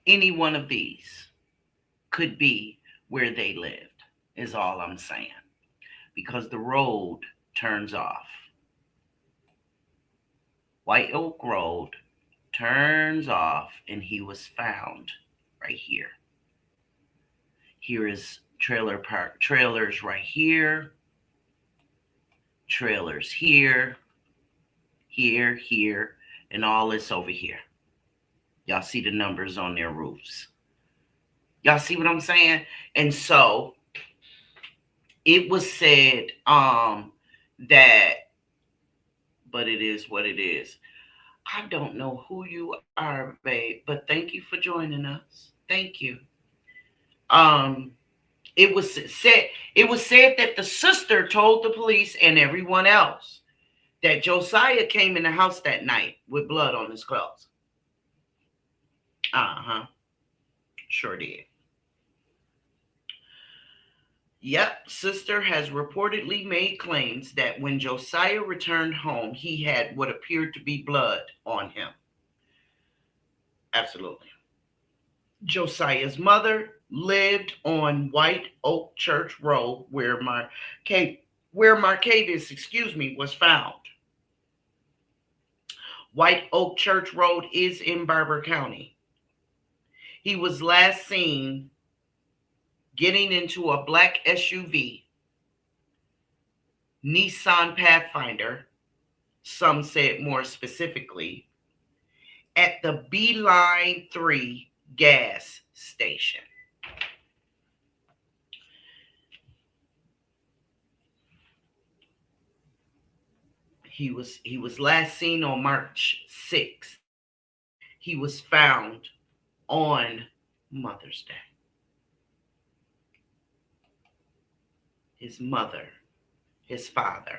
any one of these could be where they lived, is all I'm saying. Because the road turns off. White Oak Road turns off and he was found right here. Here is trailer park, trailers right here, trailers here, here, and all this over here. Y'all see the numbers on their roofs. Y'all see what I'm saying? And so it was said that, but it is what it is. I don't know who you are, babe, but thank you for joining us. Thank you. Um, it was said that the sister told the police and everyone else that Josiah came in the house that night with blood on his clothes. Uh-huh. Sure did. Yep, sister has reportedly made claims that when Josiah returned home, he had what appeared to be blood on him. Absolutely. Josiah's mother lived on White Oak Church Road where Markavious, was found. White Oak Church Road is in Barber County. He was last seen getting into a black SUV, Nissan Pathfinder, some said more specifically, at the Beeline 3 gas station. He was last seen on March 6th. He was found on Mother's Day. His mother, his father,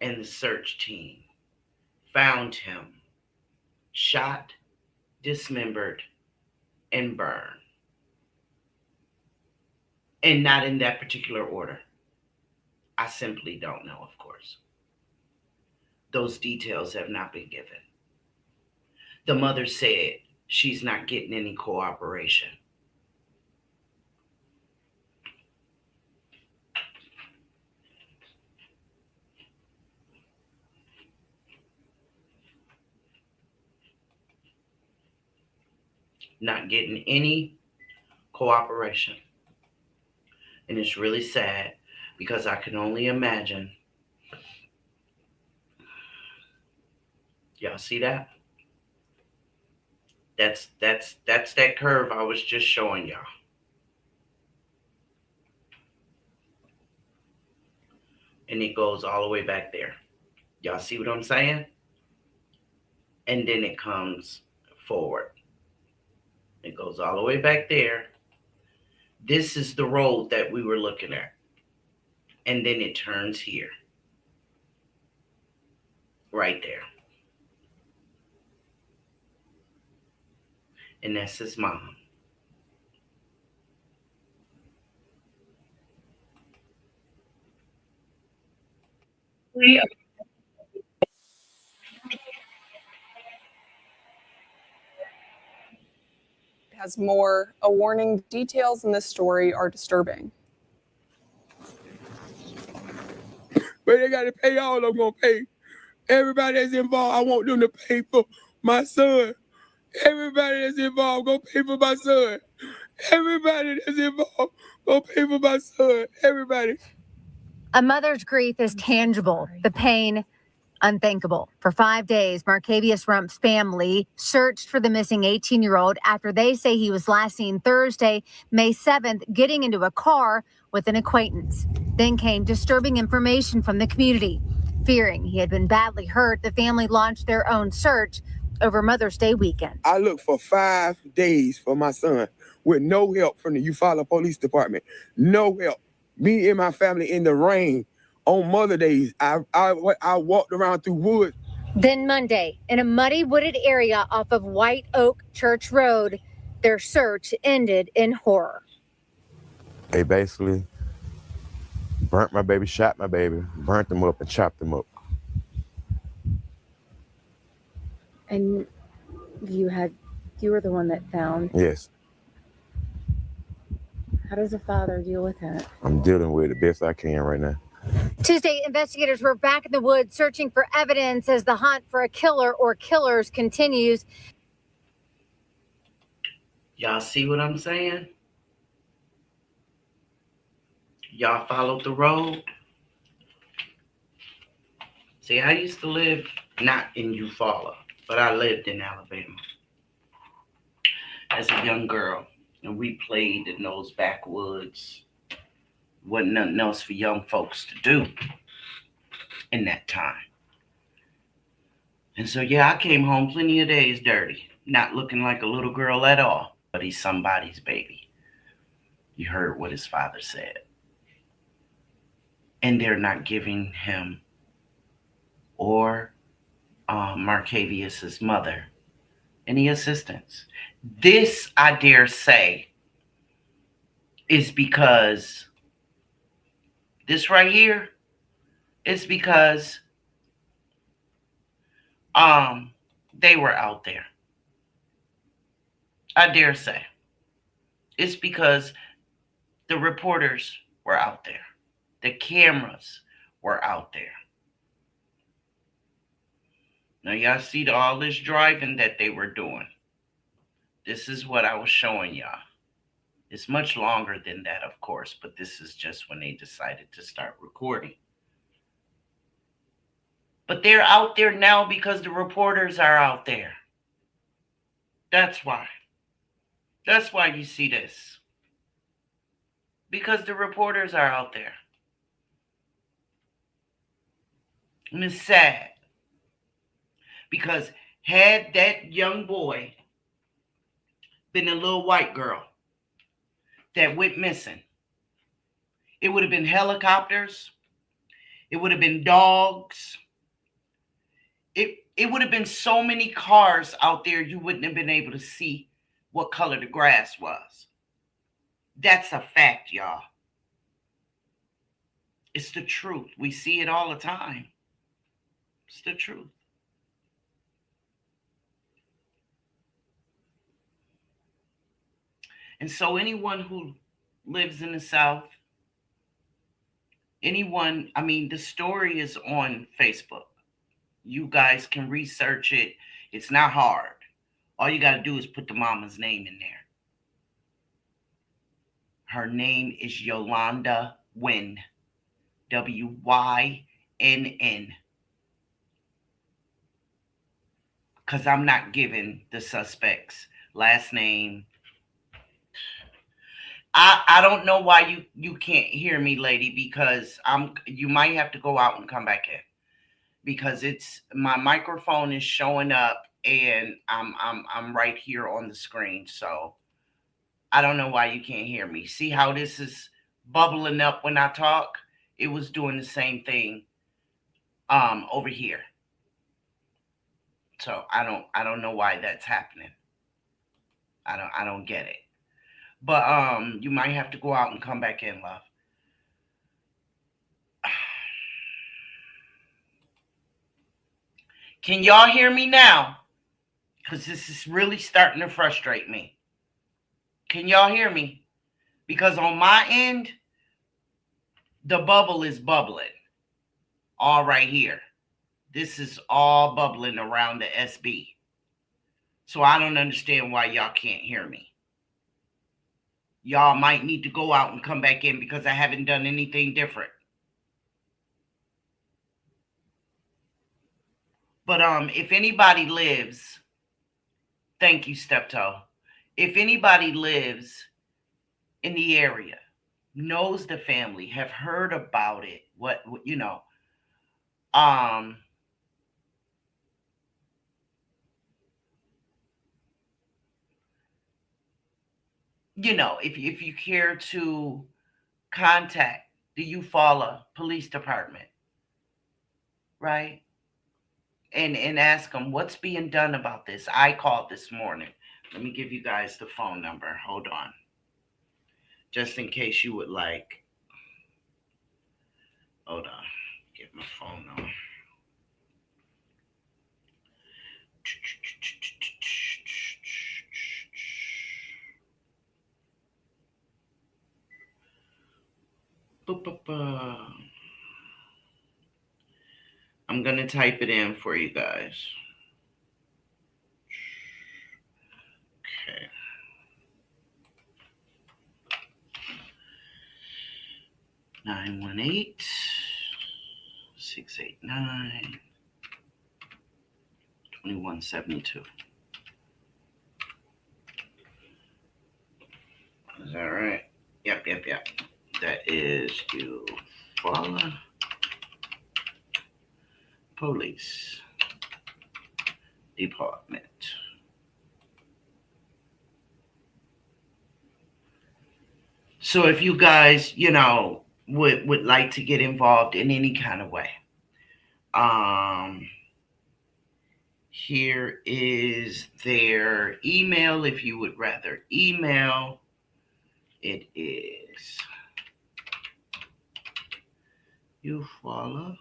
and the search team found him shot, dismembered, and burned. And not in that particular order. I simply don't know, of course. Those details have not been given. The mother said she's not getting any cooperation. Not getting any cooperation. And it's really sad because I can only imagine. Y'all see that? That's that curve I was just showing y'all. And it goes all the way back there. Y'all see what I'm saying? And then it comes forward. It goes all the way back there. This is the road that we were looking at. And then it turns here. Right there. And that's his mom. Has more. A warning, details in this story are disturbing. But they got to pay all I'm going to pay. Everybody that's involved, I want them to pay for my son. Everybody that's involved, go pay for my son. Everybody that's involved, go pay for my son. Everybody. A mother's grief is tangible. The pain, unthinkable. For 5 days, Markavious Rumph's family searched for the missing 18-year-old after they say he was last seen Thursday, May 7th, getting into a car with an acquaintance. Then came disturbing information from the community. Fearing he had been badly hurt, the family launched their own search over Mother's Day weekend. I looked for 5 days for my son with no help from the Eufaula Police Department. No help. Me and my family in the rain on Mother's Day. I walked around through woods. Then Monday, in a muddy wooded area off of White Oak Church Road, their search ended in horror. They basically burnt my baby, shot my baby, burnt them up and chopped them up. And you were the one that found. Yes. How does a father deal with that? I'm dealing with it best I can right now. Tuesday, investigators were back in the woods searching for evidence as the hunt for a killer or killers continues. Y'all see what I'm saying? Y'all followed the road. See, I used to live not in Eufaula, but I lived in Alabama as a young girl. And we played in those backwoods. Wasn't nothing else for young folks to do. in that time. And so, yeah, I came home plenty of days dirty, not looking like a little girl at all, but he's somebody's baby. You heard what his father said. And they're not giving him or Markavious' mother any assistance. This, I dare say, is because this right here is because they were out there. I dare say. It's because the reporters were out there. The cameras were out there. Now, y'all see all this driving that they were doing. This is what I was showing y'all. It's much longer than that, of course, but this is just when they decided to start recording. But they're out there now because the reporters are out there. That's why. That's why you see this. Because the reporters are out there. And it's sad. Because had that young boy been a little white girl that went missing, it would have been helicopters. It would have been dogs. It would have been so many cars out there you wouldn't have been able to see what color the grass was. That's a fact, y'all. It's the truth. We see it all the time. It's the truth. And so anyone who lives in the South, the story is on Facebook. You guys can research it. It's not hard. All you got to do is put the mama's name in there. Her name is Yolanda Wynn. Wynn. Because I'm not giving the suspect's last name. I don't know why you can't hear me, lady, because you might have to go out and come back in. Because it's my microphone is showing up and I'm right here on the screen. So I don't know why you can't hear me. See how this is bubbling up when I talk? It was doing the same thing over here. So I don't know why that's happening. I don't get it. But you might have to go out and come back in, love. Can y'all hear me now? Because this is really starting to frustrate me. Can y'all hear me? Because on my end, the bubble is bubbling. All right here. This is all bubbling around the SB. So I don't understand why y'all can't hear me. Y'all might need to go out and come back in because I haven't done anything different. But if anybody lives, thank you, Steptoe. If anybody lives in the area, knows the family, have heard about it, if you care to contact the Eufaula Police Department, right? And ask them what's being done about this. I called this morning. Let me give you guys the phone number. Hold on. Just in case you would like. Hold on. Get my phone on. I'm going to type it in for you guys. Okay. Nine 689-2172. Is that right? Yep. That is Eufaula Police Department. So if you guys, would like to get involved in any kind of way, here is their email. If you would rather email, it is Eufaula,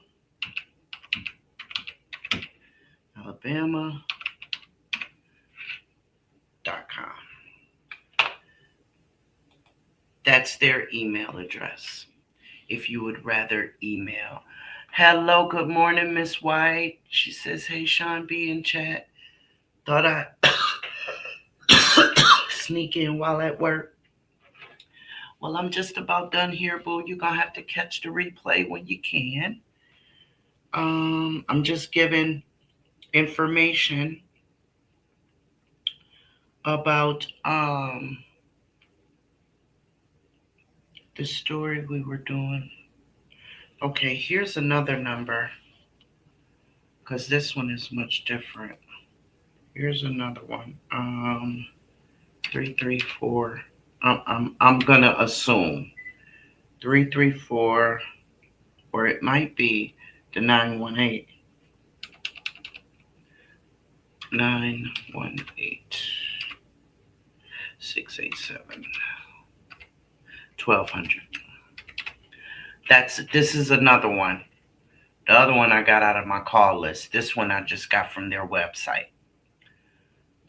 Alabama.com. That's their email address. If you would rather email. Hello, good morning, Miss White. She says, hey, Sean B in chat. Thought I'd sneak in while at work. Well, I'm just about done here, boo. You're going to have to catch the replay when you can. I'm just giving information about the story we were doing. Okay, here's another number, because this one is much different. Here's another one. 334. I'm gonna assume 334, or it might be the 918. 687 1200. This is another one. The other one I got out of my call list. This one I just got from their website.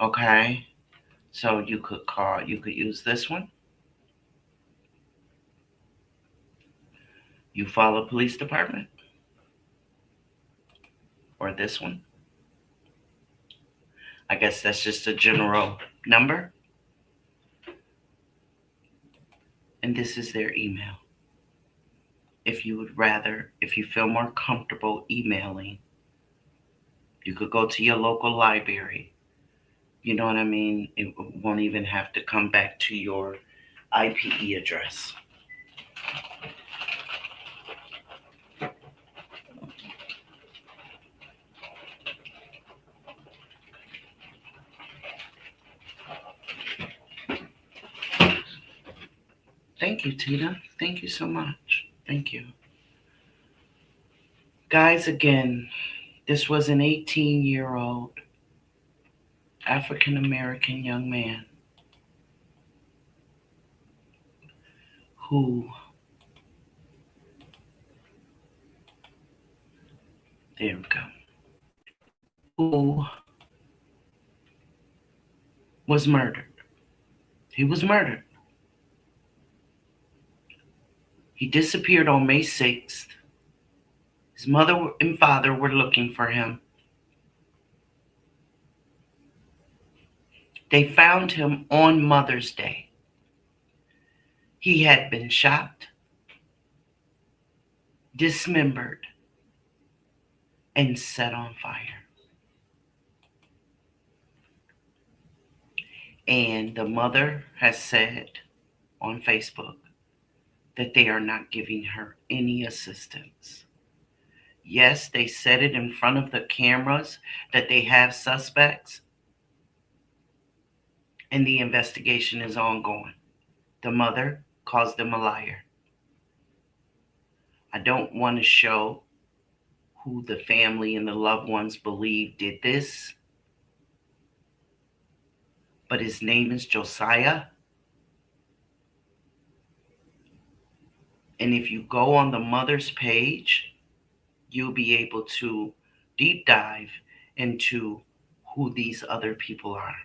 Okay, so you could use this one. Eufaula Police Department, or this one. I guess that's just a general number. And this is their email. If you feel more comfortable emailing, you could go to your local library. You know what I mean? It won't even have to come back to your IPE address. Thank you, Tina. Thank you so much. Thank you. Guys, again, this was an 18-year-old African-American young man who was murdered. He was murdered. He disappeared on May 6th. His mother and father were looking for him. They found him on Mother's Day. He had been shot, dismembered, and set on fire. And the mother has said on Facebook that they are not giving her any assistance. Yes, they said it in front of the cameras that they have suspects, and the investigation is ongoing. The mother calls them a liar. I don't want to show who the family and the loved ones believe did this, but his name is Josiah. And if you go on the mother's page, you'll be able to deep dive into who these other people are.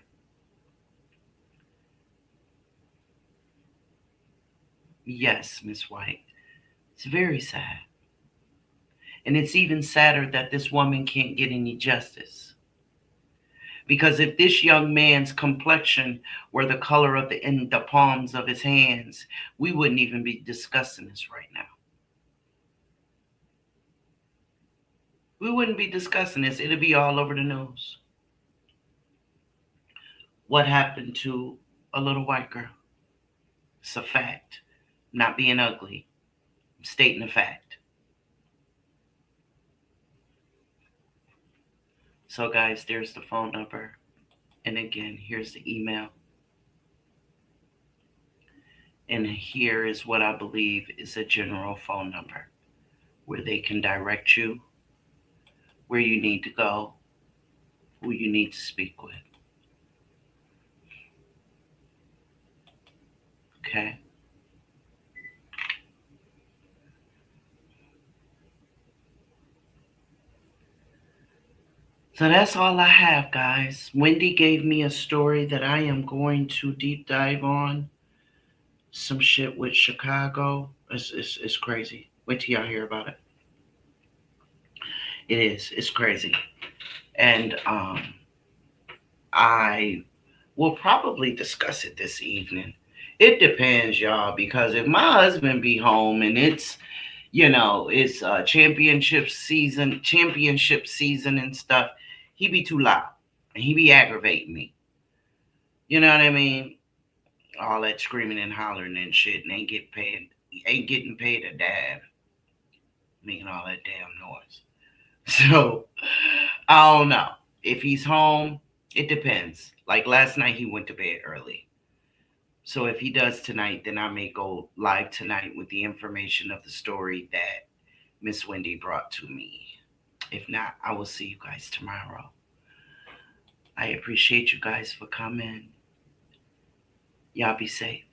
Yes, Miss White, it's very sad. And it's even sadder that this woman can't get any justice. Because if this young man's complexion were the color of in the palms of his hands, we wouldn't even be discussing this right now. We wouldn't be discussing this. It'd be all over the news. What happened to a little white girl? It's a fact. I'm not being ugly. I'm stating a fact. So, guys, there's the phone number. And again, here's the email. And here is what I believe is a general phone number where they can direct you where you need to go, who you need to speak with. Okay? So that's all I have, guys. Wendy gave me a story that I am going to deep dive on. Some shit with Chicago. It's crazy. Wait till y'all hear about it. It is. It's crazy. And I will probably discuss it this evening. It depends, y'all, because if my husband be home and it's, it's championship season and stuff, he be too loud and he be aggravating me. You know what I mean? All that screaming and hollering and shit, and ain't getting paid a damn, making all that damn noise. So I don't know. If he's home, it depends. Like last night, he went to bed early. So if he does tonight, then I may go live tonight with the information of the story that Miss Wendy brought to me. If not, I will see you guys tomorrow. I appreciate you guys for coming. Y'all be safe.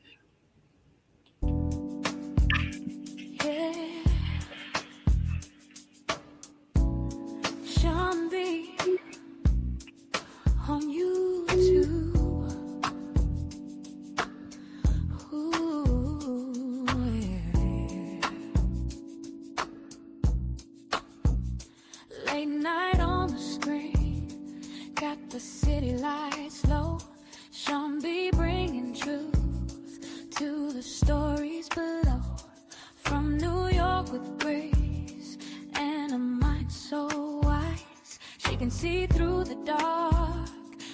Yeah. Sean B on YouTube. Ooh, yeah. Late night on the screen, got the city lights low. Sean B bringing truth to the stories below. From New York with grace and a mind so wise, she can see through the dark,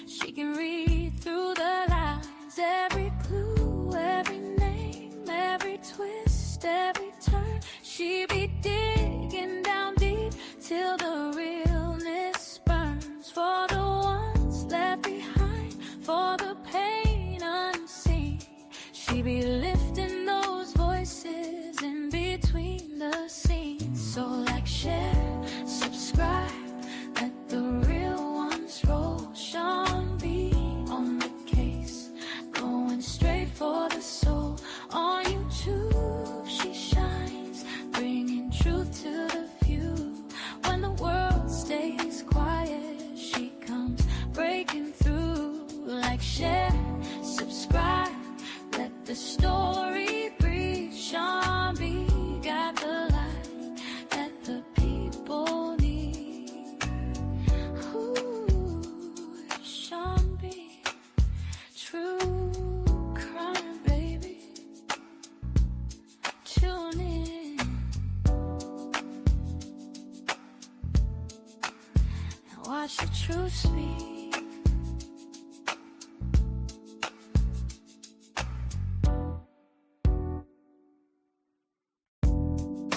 she can read through the lines. Every clue, every name, every twist, every turn, she be digging down deep till the realness burns. For the ones left behind, for the pain unseen, she be lifting those voices in between the scenes. So like, share, subscribe, let the real ones roll. Sean B on the case, going straight for the soul. On YouTube she shines, bringing truth to the few. When the world stays quiet, she comes breaking through. Like, share, subscribe, let the story breathe. Sean B got the light that the people need. Ooh, Sean B, true crime, baby. Tune in and watch the truth speak.